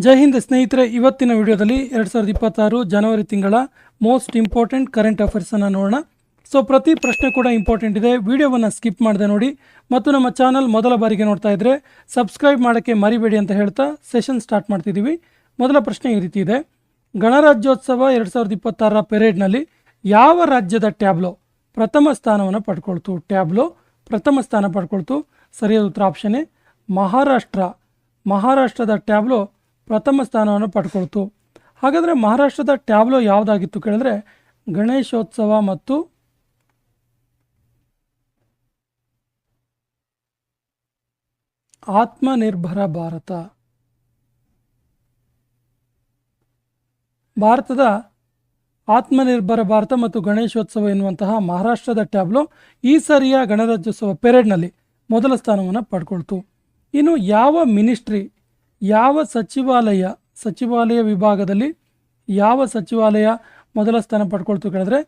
ಜೈ ಹಿಂದ್ ಸ್ನೇಹಿತರೆ, ಇವತ್ತಿನ ವಿಡಿಯೋದಲ್ಲಿ 2026 ಜನವರಿ ತಿಂಗಳ ಮೋಸ್ಟ್ ಇಂಪಾರ್ಟೆಂಟ್ ಕರೆಂಟ್ ಅಫೇರ್ಸನ್ನು ನೋಡೋಣ. ಸೊ ಪ್ರತಿ ಪ್ರಶ್ನೆ ಕೂಡ ಇಂಪಾರ್ಟೆಂಟ್ ಇದೆ. ವಿಡಿಯೋವನ್ನು ಸ್ಕಿಪ್ ಮಾಡದೆ ನೋಡಿ ಮತ್ತು ನಮ್ಮ ಚಾನಲ್ ಮೊದಲ ಬಾರಿಗೆ ನೋಡ್ತಾ ಇದ್ದರೆ ಸಬ್ಸ್ಕ್ರೈಬ್ ಮಾಡೋಕ್ಕೆ ಮರಿಬೇಡಿ ಅಂತ ಹೇಳ್ತಾ ಸೆಷನ್ ಸ್ಟಾರ್ಟ್ ಮಾಡ್ತಿದ್ದೀವಿ. ಮೊದಲ ಪ್ರಶ್ನೆ ಈ ರೀತಿ ಇದೆ: ಗಣರಾಜ್ಯೋತ್ಸವ 2026 ಪೆರೇಡ್ನಲ್ಲಿ ಯಾವ ರಾಜ್ಯದ ಟ್ಯಾಬ್ಲೋ ಪ್ರಥಮ ಸ್ಥಾನವನ್ನು ಪಡ್ಕೊಳ್ತು? ಟ್ಯಾಬ್ಲೋ ಪ್ರಥಮ ಸ್ಥಾನ ಪಡ್ಕೊಳ್ತು. ಸರಿಯಾದ ಉತ್ತರ ಆಪ್ಷನ್ ಎ ಮಹಾರಾಷ್ಟ್ರ. ಮಹಾರಾಷ್ಟ್ರದ ಟ್ಯಾಬ್ಲೋ ಪ್ರಥಮ ಸ್ಥಾನವನ್ನು ಪಡ್ಕೊಳ್ತು. ಹಾಗಾದರೆ ಮಹಾರಾಷ್ಟ್ರದ ಟ್ಯಾಬ್ಲೋ ಯಾವುದಾಗಿತ್ತು ಕೇಳಿದ್ರೆ ಗಣೇಶೋತ್ಸವ ಮತ್ತು ಆತ್ಮನಿರ್ಭರ ಭಾರತ. ಭಾರತದ ಆತ್ಮನಿರ್ಭರ ಭಾರತ ಮತ್ತು ಗಣೇಶೋತ್ಸವ ಎನ್ನುವಂತಹ ಮಹಾರಾಷ್ಟ್ರದ ಟ್ಯಾಬ್ಲೋ ಈ ಸರಿಯ ಗಣರಾಜ್ಯೋತ್ಸವ ಪೆರೇಡ್ನಲ್ಲಿ ಮೊದಲ ಸ್ಥಾನವನ್ನು ಪಡ್ಕೊಳ್ತು. ಇನ್ನು ಯಾವ ಮಿನಿಸ್ಟ್ರಿ, ಯಾವ ಸಚಿವಾಲಯ ವಿಭಾಗದಲ್ಲಿ ಯಾವ ಸಚಿವಾಲಯ ಮೊದಲ ಸ್ಥಾನ ಪಡ್ಕೊಳ್ತು ಕೇಳಿದ್ರೆ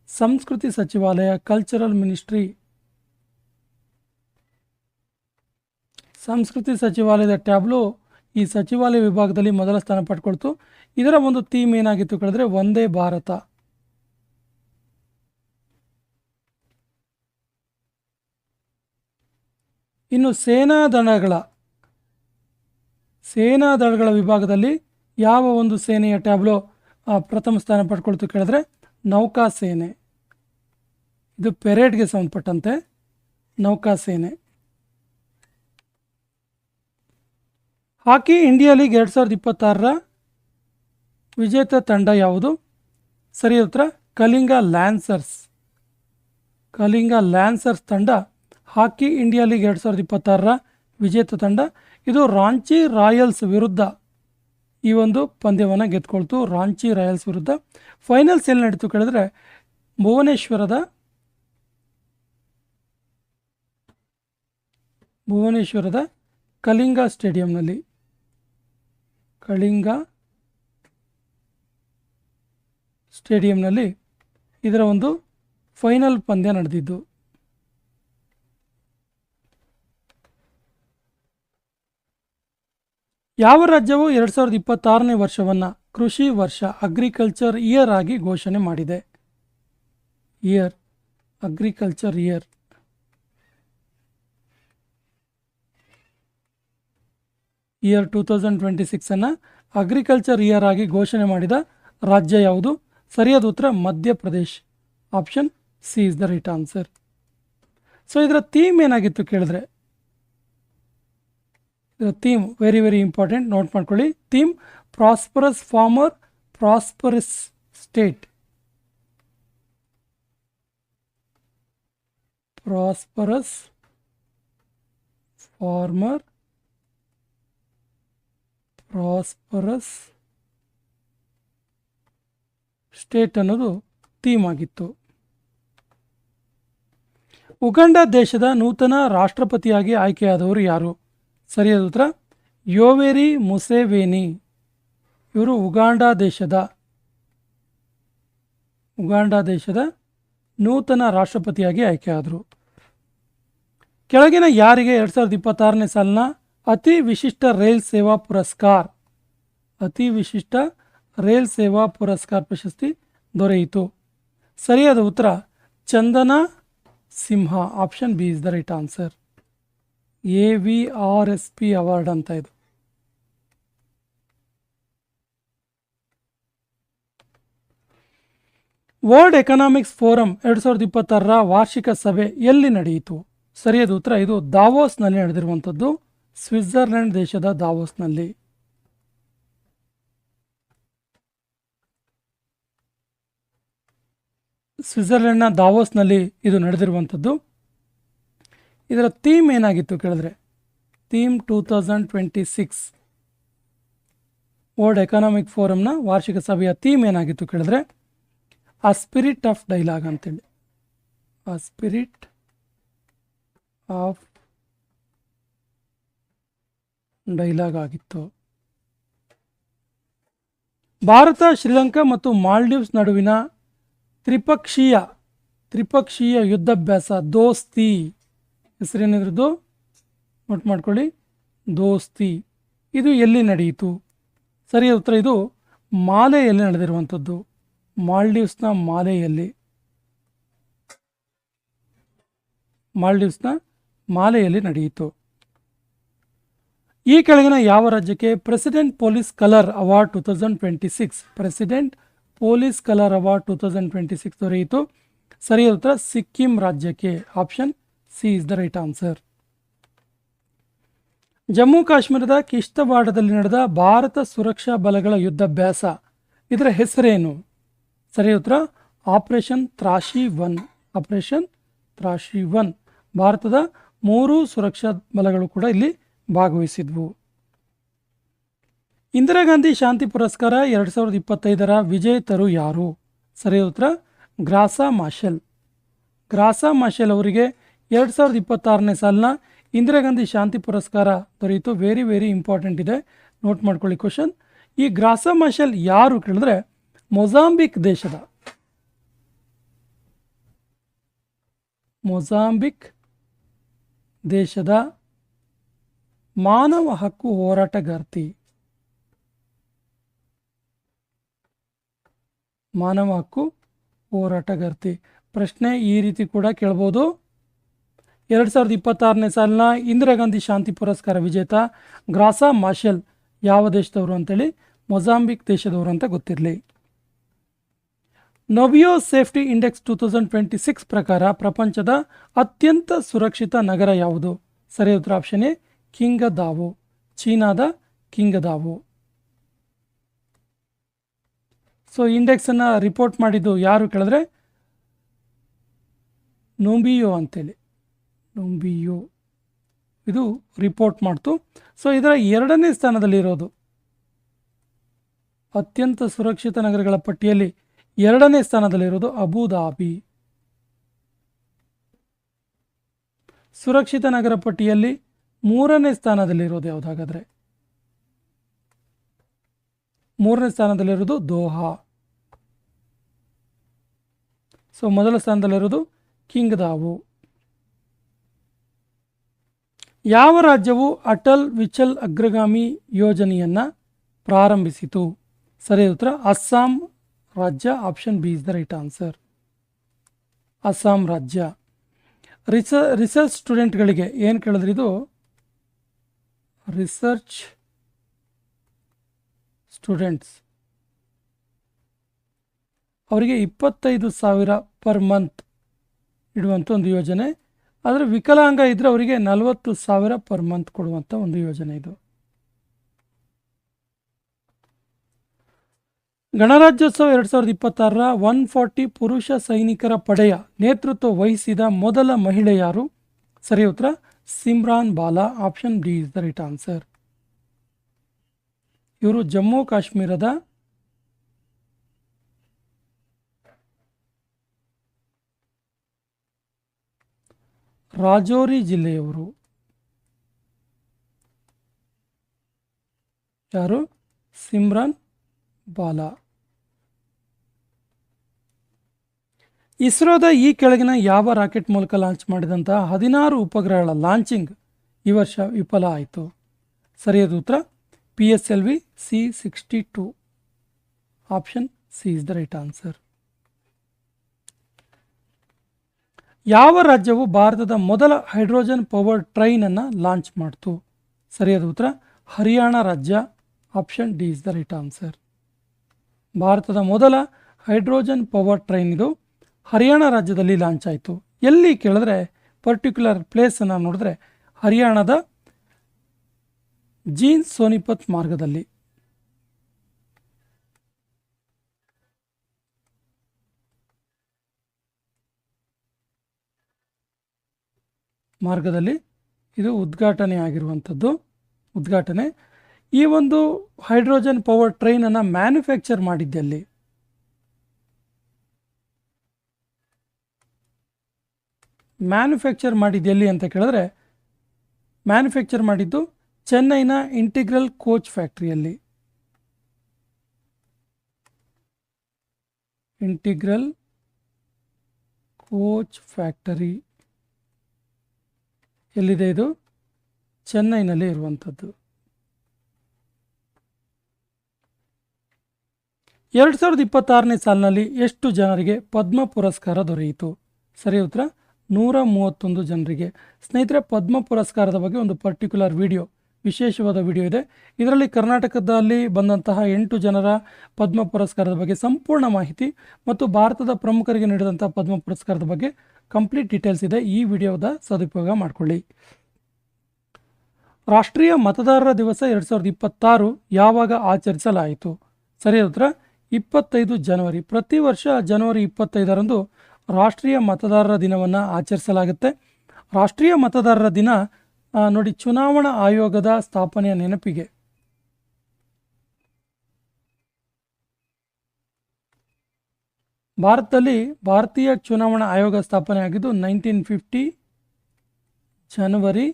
ಸಂಸ್ಕೃತಿ ಸಚಿವಾಲಯ, ಕಲ್ಚರಲ್ ಮಿನಿಸ್ಟ್ರಿ. ಸಂಸ್ಕೃತಿ ಸಚಿವಾಲಯದ ಟ್ಯಾಬ್ಲೋ ಈ ಸಚಿವಾಲಯ ವಿಭಾಗದಲ್ಲಿ ಮೊದಲ ಸ್ಥಾನ ಪಡ್ಕೊಳ್ತು. ಇದರ ಒಂದು ಥೀಮ್ ಏನಾಗಿತ್ತು ಕೇಳಿದ್ರೆ ಒಂದೇ ಭಾರತ. ಇನ್ನು ಸೇನಾದಳಗಳ ವಿಭಾಗದಲ್ಲಿ ಯಾವ ಒಂದು ಸೇನೆಯ ಟ್ಯಾಬ್ಲೋ ಪ್ರಥಮ ಸ್ಥಾನ ಪಡ್ಕೊಳ್ತು ಕೇಳಿದ್ರೆ ನೌಕಾಸೇನೆ. ಇದು ಪೆರೇಡ್ಗೆ ಸಂಬಂಧಪಟ್ಟಂತೆ ನೌಕಾಸೇನೆ. ಹಾಕಿ ಇಂಡಿಯಾ ಲೀಗ್ 2026 ವಿಜೇತ ತಂಡ ಯಾವುದು? ಸರಿಯಾದ ಉತ್ತರ ಕಲಿಂಗ ಲ್ಯಾನ್ಸರ್ಸ್. ಕಲಿಂಗ ಲ್ಯಾನ್ಸರ್ಸ್ ತಂಡ ಹಾಕಿ ಇಂಡಿಯಾ ಲೀಗ್ 2026 ವಿಜೇತ ತಂಡ. ಇದು ರಾಂಚಿ ರಾಯಲ್ಸ್ ವಿರುದ್ಧ ಈ ಒಂದು ಪಂದ್ಯವನ್ನು ಗೆದ್ಕೊಳ್ತು. ರಾಂಚಿ ರಾಯಲ್ಸ್ ವಿರುದ್ಧ ಫೈನಲ್ಸ್ ಎಲ್ಲಿ ನಡೀತು ಕೇಳಿದ್ರೆ ಭುವನೇಶ್ವರದ ಕಲಿಂಗ ಸ್ಟೇಡಿಯಂನಲ್ಲಿ. ಇದರ ಒಂದು ಫೈನಲ್ ಪಂದ್ಯ ನಡೆದಿದ್ದು. ಯಾವ ರಾಜ್ಯವು 2026ನೇ ವರ್ಷವನ್ನು ಕೃಷಿ ವರ್ಷ, ಅಗ್ರಿಕಲ್ಚರ್ ಇಯರ್ ಆಗಿ ಘೋಷಣೆ ಮಾಡಿದೆ? Agriculture year. Year 2026 agriculture year ಆಗಿ ಘೋಷಣೆ ಮಾಡಿದ ರಾಜ್ಯ ಯಾವುದು? ಸರಿಯಾದ ಉತ್ತರ Madhya Pradesh. Option C is the right answer. So ಇದರ ಥೀಮ್ ಏನಾಗಿತ್ತು ಕೇಳಿದ್ರೆ, ಇದರ theme very very important, note ಮಾಡ್ಕೊಳ್ಳಿ. Theme prosperous farmer, prosperous state. Prosperous farmer, prosperous state ಅನ್ನೋದು ಥೀಮ್ ಆಗಿತ್ತು. ಉಗಾಂಡ ದೇಶದ ನೂತನ ರಾಷ್ಟ್ರಪತಿಯಾಗಿ ಆಯ್ಕೆಯಾದವರು ಯಾರು? ಸರಿಯಾದ ಉತ್ತರ ಯೋವೆರಿ ಮುಸೆವೇನಿ. ಇವರು ಉಗಾಂಡ ದೇಶದ ನೂತನ ರಾಷ್ಟ್ರಪತಿಯಾಗಿ ಆಯ್ಕೆಯಾದರು. ಕೆಳಗಿನ ಯಾರಿಗೆ 2026ನೇ ಸಾಲಿನ ಅತಿ ವಿಶಿಷ್ಟ ರೈಲ್ ಸೇವಾ ಪುರಸ್ಕಾರ, ಪ್ರಶಸ್ತಿ ದೊರೆಯಿತು? ಸರಿಯಾದ ಉತ್ತರ Chandana Simha. Option B is the right answer. AVRSP award ಅಂತ ಇದು. ವರ್ಲ್ಡ್ ಎಕನಾಮಿಕ್ಸ್ ಫೋರಂ 2026 ವಾರ್ಷಿಕ ಸಭೆ ಎಲ್ಲಿ ನಡೆಯಿತು? ಸರಿಯಾದ ಉತ್ತರ ಇದು ದಾವೋಸ್ನಲ್ಲಿ ನಡೆದಿರುವಂಥದ್ದು, ಸ್ವಿಟ್ಜರ್ಲೆಂಡ್ ದೇಶದ ದಾವೋಸ್ನಲ್ಲಿ. ಸ್ವಿಟ್ಜರ್ಲೆಂಡ್ನ ದಾವೋಸ್ನಲ್ಲಿ ಇದು ನಡೆದಿರುವಂಥದ್ದು. ಇದರ ಥೀಮ್ ಏನಾಗಿತ್ತು ಕೇಳಿದ್ರೆ ಥೀಮ್ 2026 ವರ್ಲ್ಡ್ ಎಕನಾಮಿಕ್ ಫೋರಮ್ನ ವಾರ್ಷಿಕ ಸಭೆಯ ಥೀಮ್ ಏನಾಗಿತ್ತು ಕೇಳಿದ್ರೆ ಅ ಸ್ಪಿರಿಟ್ ಆಫ್ ಡೈಲಾಗ್ ಅಂತೇಳಿ. ಅ ಸ್ಪಿರಿಟ್ ಆಫ್ ಡೈಲಾಗ್ ಆಗಿತ್ತು. ಭಾರತ, ಶ್ರೀಲಂಕಾ ಮತ್ತು ಮಾಲ್ಡೀವ್ಸ್ ನಡುವಿನ ತ್ರಿಪಕ್ಷೀಯ ಯುದ್ಧಾಭ್ಯಾಸ ದೋಸ್ತಿ ಹೆಸರೇನಿದ್ರದ್ದು ನೋಟ್ ಮಾಡ್ಕೊಳ್ಳಿ, ದೋಸ್ತಿ. ಇದು ಎಲ್ಲಿ ನಡೆಯಿತು? ಸರಿಯಾದ ಉತ್ತರ ಇದು ಮಾಲೆಯಲ್ಲಿ ನಡೆದಿರುವಂಥದ್ದು. ಮಾಲ್ಡೀವ್ಸ್ನ ಮಾಲೆಯಲ್ಲಿ ನಡೆಯಿತು. ಈ ಕೆಳಗಿನ ಯಾವ ರಾಜ್ಯಕ್ಕೆ ಪ್ರೆಸಿಡೆಂಟ್ ಪೊಲೀಸ್ ಕಲರ್ ಅವಾರ್ಡ್ 2026 ದೊರೆಯಿತು? ಸರಿಯಾದ ಉತ್ತರ ಸಿಕ್ಕಿಂ ರಾಜ್ಯಕ್ಕೆ. Option C is the right answer. Jammu ಕಾಶ್ಮೀರದ ಕಿಶ್ತವಾಡದಲ್ಲಿ ನಡೆದ ಭಾರತ ಸುರಕ್ಷಾ ಬಲಗಳ ಯುದ್ಧಾಭ್ಯಾಸ, ಇದರ ಹೆಸರೇನು? ಸರಿಯಾದ ಉತ್ತರ ಆಪರೇಷನ್ ತ್ರಾಶಿ 1. ಭಾರತದ 3 ಸುರಕ್ಷಾ ಬಲಗಳು ಕೂಡ ಇಲ್ಲಿ ಭಾಗವಹಿಸಿದ್ವು. ಇಂದಿರಾ ಗಾಂಧಿ ಶಾಂತಿ ಪುರಸ್ಕಾರ 2025 ವಿಜೇತರು ಯಾರು? ಸರಿಯಾದ ಉತ್ತರ ಗ್ರಾಸಾ ಮಾಶೆಲ್ ಅವರಿಗೆ 2026 ಸಾಲಿನ ಇಂದಿರಾ ಗಾಂಧಿ ಶಾಂತಿ ಪುರಸ್ಕಾರ ದೊರೆಯಿತು. ವೆರಿ ವೆರಿ ಇಂಪಾರ್ಟೆಂಟ್ ಇದೆ, ನೋಟ್ ಮಾಡ್ಕೊಳ್ಳಿ ಕ್ವಶನ್. ಈ ಗ್ರಾಸಾ ಮಾಶೆಲ್ ಯಾರು ಕೇಳಿದ್ರೆ ಮೊಜಾಂಬಿಕ್ ದೇಶದ ಮಾನವ ಹಕ್ಕು ಹೋರಾಟಗಾರ್ತಿ. ಪ್ರಶ್ನೆ ಈ ರೀತಿ ಕೂಡ ಕೇಳ್ಬೋದು. 2026 ಸಾಲಿನ ಇಂದಿರಾ ಗಾಂಧಿ ಶಾಂತಿ ಪುರಸ್ಕಾರ ವಿಜೇತ ಗ್ರಾಸಾ ಮಾಶೆಲ್ ಯಾವ ದೇಶದವರು ಅಂತೇಳಿ ಮೊಜಾಂಬಿಕ್ ದೇಶದವರು ಅಂತ ಗೊತ್ತಿರಲಿ. ನೊಬಿಯೋ ಸೇಫ್ಟಿ ಇಂಡೆಕ್ಸ್ 2026 ಪ್ರಕಾರ ಪ್ರಪಂಚದ ಅತ್ಯಂತ ಸುರಕ್ಷಿತ ನಗರ ಯಾವುದು? ಸರಿಯಾದ ಉತ್ತರ ಆಪ್ಷನ್ ಎ ಕಿಂಗದಾವೋ, ಚೀನಾದ ಕಿಂಗದಾವೋ. ಸೊ ಇಂಡೆಕ್ಸ್ ಅನ್ನ ರಿಪೋರ್ಟ್ ಮಾಡಿದ್ದು ಯಾರು ಕೇಳಿದ್ರೆ ನೊಬಿಯೋ ಅಂತೇಳಿ, ಇದು ರಿಪೋರ್ಟ್ ಮಾಡ್ತು. ಸೊ ಇದರ 2ನೇ ಸ್ಥಾನದಲ್ಲಿರೋದು, ಅತ್ಯಂತ ಸುರಕ್ಷಿತ ನಗರಗಳ ಪಟ್ಟಿಯಲ್ಲಿ 2ನೇ ಸ್ಥಾನದಲ್ಲಿರೋದು ಅಬುಧಾಬಿ. ಸುರಕ್ಷಿತ ನಗರ ಪಟ್ಟಿಯಲ್ಲಿ 3ನೇ ಸ್ಥಾನದಲ್ಲಿರೋದು ಯಾವುದಾಗಾದ್ರೆ? 3ನೇ ಸ್ಥಾನದಲ್ಲಿರೋದು ದೋಹಾ. ಸೊ ಮೊದಲ ಸ್ಥಾನದಲ್ಲಿರೋದು ಕಿಂಗದಾವು. ಯಾವ ರಾಜ್ಯವು ಅಟಲ್ ವಿಚಲ್ ಅಗ್ರಗಾಮಿ ಯೋಜನೆಯನ್ನು ಪ್ರಾರಂಭಿಸಿತು? ಸರಿಯಾದ ಉತ್ತರ ಅಸ್ಸಾಂ ರಾಜ್ಯ. Option B is the right answer. Assam ರಾಜ್ಯ. ರಿಸರ್ಚ್ ಸ್ಟೂಡೆಂಟ್ಗಳಿಗೆ ಏನು ಕೇಳಿದ್ರಿ? ಇದು ರಿಸರ್ಚ್ ಸ್ಟೂಡೆಂಟ್ಸ್ ಅವರಿಗೆ 25,000 ಪರ್ ಮಂತ್ ಇಡುವಂಥ ಒಂದು ಯೋಜನೆ. ಆದರೆ ವಿಕಲಾಂಗ ಇದ್ದರೆ ಅವರಿಗೆ 40,000 ಪರ್ ಮಂತ್ ಕೊಡುವಂಥ ಒಂದು ಯೋಜನೆ ಇದು. ಗಣರಾಜ್ಯೋತ್ಸವ 2026 140 ಪುರುಷ ಸೈನಿಕರ ಪಡೆಯ ನೇತೃತ್ವ ವಹಿಸಿದ ಮೊದಲ ಮಹಿಳೆ ಯಾರು? ಸರಿಯಾದ ಉತ್ತರ Simran Bala. Option D is the right answer. ಇವರು ಜಮ್ಮು ಕಾಶ್ಮೀರದ ರಾಜೌರಿ ಜಿಲ್ಲೆಯವರು. ಯಾರು? ಸಿಮ್ರಾನ್ ಬಾಲಾ. ಇಸ್ರೋದ ಈ ಕೆಳಗಿನ ಯಾವ ರಾಕೆಟ್ ಮೂಲಕ ಲಾಂಚ್ ಮಾಡಿದಂತಹ 16 ಉಪಗ್ರಹಗಳ ಲಾಂಚಿಂಗ್ ಈ ವರ್ಷ ವಿಫಲ ಆಯಿತು? ಸರಿಯಾದ ಉತ್ತರ PSLV C-62. Option C is the right answer. ಯಾವ ರಾಜ್ಯವು ಭಾರತದ ಮೊದಲ ಹೈಡ್ರೋಜನ್ ಪವರ್ ಟ್ರೈನ್ ಅನ್ನು ಲಾಂಚ್ ಮಾಡಿತು? ಸರಿಯಾದ ಉತ್ತರ ಹರಿಯಾಣ ರಾಜ್ಯ. Option D is the right answer. ಭಾರತದ ಮೊದಲ ಹೈಡ್ರೋಜನ್ ಪವರ್ ಟ್ರೈನ್ ಇದು ಹರಿಯಾಣ ರಾಜ್ಯದಲ್ಲಿ ಲಾಂಚ್ ಆಯಿತು. ಎಲ್ಲಿ ಕೇಳಿದ್ರೆ ಪರ್ಟಿಕ್ಯುಲರ್ ಪ್ಲೇಸನ್ನು ನೋಡಿದ್ರೆ ಹರಿಯಾಣದ ಜೀಂದ್ ಸೋನಿಪತ್ ಮಾರ್ಗದಲ್ಲಿ. ಇದು ಉದ್ಘಾಟನೆ ಆಗಿರುವಂಥದ್ದು. ಈ ಒಂದು ಹೈಡ್ರೋಜನ್ ಪವರ್ ಟ್ರೈನನ್ನು ಮ್ಯಾನುಫ್ಯಾಕ್ಚರ್ ಮಾಡಿದ್ದಲ್ಲಿ ಅಂತ ಕೇಳಿದ್ರೆ ಮ್ಯಾನುಫ್ಯಾಕ್ಚರ್ ಮಾಡಿದ್ದು ಚೆನ್ನೈನ ಇಂಟಿಗ್ರಲ್ ಕೋಚ್ ಫ್ಯಾಕ್ಟರಿಯಲ್ಲಿ. ಇಂಟಿಗ್ರಲ್ ಕೋಚ್ ಫ್ಯಾಕ್ಟರಿ ಎಲ್ಲಿದೆ? ಇದು ಚೆನ್ನೈನಲ್ಲಿ ಇರುವಂಥದ್ದು. 2026ನೇ ಸಾಲಿನಲ್ಲಿ ಎಷ್ಟು ಜನರಿಗೆ ಪದ್ಮ ಪುರಸ್ಕಾರ ದೊರೆಯಿತು? ಸರಿ ಉತ್ತರ 131 ಜನರಿಗೆ. ಸ್ನೇಹಿತರೆ, ಪದ್ಮ ಪುರಸ್ಕಾರದ ಬಗ್ಗೆ ಒಂದು ಪರ್ಟಿಕ್ಯುಲರ್ ವಿಡಿಯೋ, ವಿಶೇಷವಾದ ವಿಡಿಯೋ ಇದೆ. ಇದರಲ್ಲಿ ಕರ್ನಾಟಕದಲ್ಲಿ ಬಂದಂತಹ 8 ಜನರ ಪದ್ಮ ಪುರಸ್ಕಾರದ ಬಗ್ಗೆ ಸಂಪೂರ್ಣ ಮಾಹಿತಿ ಮತ್ತು ಭಾರತದ ಪ್ರಮುಖರಿಗೆ ನೀಡಿದಂತಹ ಪದ್ಮ ಪುರಸ್ಕಾರದ ಬಗ್ಗೆ ಕಂಪ್ಲೀಟ್ ಡೀಟೇಲ್ಸ್ ಇದೆ. ಈ ವಿಡಿಯೋದ ಸದುಪಯೋಗ ಮಾಡಿಕೊಳ್ಳಿ. ರಾಷ್ಟ್ರೀಯ ಮತದಾರರ ದಿವಸ 2026 ಯಾವಾಗ ಆಚರಿಸಲಾಯಿತು? ಸರಿಯಾದ ಉತ್ತರ 25 ಜನವರಿ. ಪ್ರತಿ ವರ್ಷ ಜನವರಿ 25ರಂದು ರಾಷ್ಟ್ರೀಯ ಮತದಾರರ ದಿನವನ್ನು ಆಚರಿಸಲಾಗುತ್ತೆ. ರಾಷ್ಟ್ರೀಯ ಮತದಾರರ ದಿನ ನೋಡಿ, ಚುನಾವಣಾ ಆಯೋಗದ ಸ್ಥಾಪನೆಯ ನೆನಪಿಗೆ ಭಾರತದಲ್ಲಿ ಭಾರತೀಯ ಚುನಾವಣಾ ಆಯೋಗ ಸ್ಥಾಪನೆ ಆಗಿದ್ದು 1950 ಜನವರಿ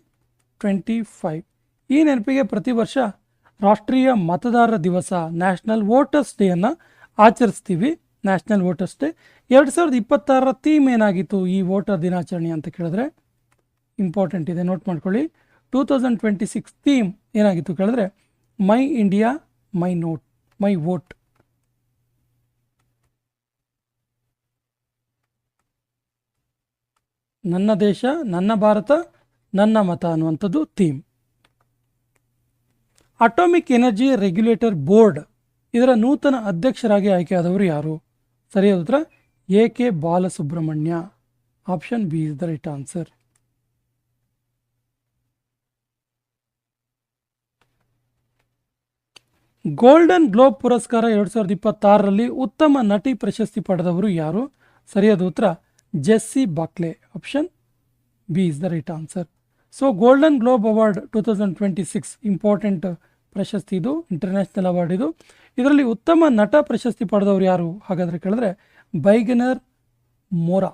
25. ಈ ನೆನಪಿಗೆ ಪ್ರತಿ ವರ್ಷ ರಾಷ್ಟ್ರೀಯ ಮತದಾರರ ದಿವಸ, ನ್ಯಾಷನಲ್ ವೋಟರ್ಸ್ ಡೇಯನ್ನು ಆಚರಿಸ್ತೀವಿ. National voters day. 2026ರ ಥೀಮ್ ಏನಾಗಿತ್ತು ಈ ವೋಟರ್ ದಿನಾಚರಣೆ ಅಂತ ಕೇಳಿದ್ರೆ ಇಂಪಾರ್ಟೆಂಟ್ ಇದೆ, ನೋಟ್ ಮಾಡ್ಕೊಳ್ಳಿ. 2026 ಥೀಮ್ ಏನಾಗಿತ್ತು ಕೇಳಿದ್ರೆ my India my note, my vote. ನನ್ನ ದೇಶ, ನನ್ನ ಭಾರತ, ನನ್ನ ಮತ ಅನ್ನುವಂಥದ್ದು theme. Atomic energy regulator board, ಇದರ ನೂತನ ಅಧ್ಯಕ್ಷರಾಗಿ ಆಯ್ಕೆಯಾದವರು ಯಾರು? ಸರಿಯಾದ ಉತ್ತರ AK Balasubramanya. Option B is the right answer. Golden globe ಪುರಸ್ಕಾರ 2026ರಲ್ಲಿ ಉತ್ತಮ ನಟಿ ಪ್ರಶಸ್ತಿ ಪಡೆದವರು ಯಾರು? ಸರಿಯಾದ ಉತ್ತರ Jessie Buckley. Option B is the right answer. So golden globe award 2026 important ಪ್ರಶಸ್ತಿ, ಇದು ಇಂಟರ್ನ್ಯಾಷನಲ್ ಅವಾರ್ಡ್. ಇದರಲ್ಲಿ ಉತ್ತಮ ನಟ ಪ್ರಶಸ್ತಿ ಪಡೆದವರು ಯಾರು ಹಾಗಾದರೆ ಕೇಳಿದ್ರೆ ಬೈಗನರ್ ಮೋರಾ.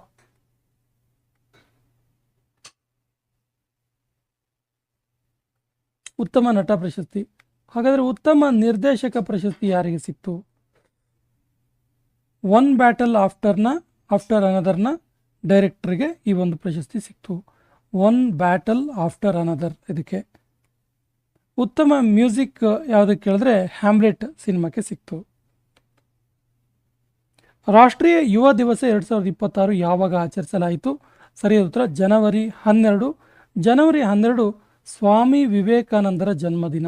ಉತ್ತಮ ನಟ ಪ್ರಶಸ್ತಿ. ಹಾಗಾದರೆ ಉತ್ತಮ ನಿರ್ದೇಶಕ ಪ್ರಶಸ್ತಿ ಯಾರಿಗೆ ಸಿಕ್ತು? ಒನ್ ಬ್ಯಾಟಲ್ ಆಫ್ಟರ್ ಅನದರ್ನ ಡೈರೆಕ್ಟರ್ಗೆ ಈ ಒಂದು ಪ್ರಶಸ್ತಿ ಸಿಕ್ತು. One battle after another. ಇದಕ್ಕೆ ಉತ್ತಮ ಮ್ಯೂಸಿಕ್ ಯಾವುದಕ್ಕೆ ಕೇಳಿದ್ರೆ ಹ್ಯಾಮ್ಲೆಟ್ ಸಿನಿಮಾಕ್ಕೆ ಸಿಕ್ತು. ರಾಷ್ಟ್ರೀಯ ಯುವ ದಿವಸ 2026 ಯಾವಾಗ ಆಚರಿಸಲಾಯಿತು? ಸರಿಯಾದ ಉತ್ತರ ಜನವರಿ 12. ಜನವರಿ 12 ಸ್ವಾಮಿ ವಿವೇಕಾನಂದರ ಜನ್ಮದಿನ.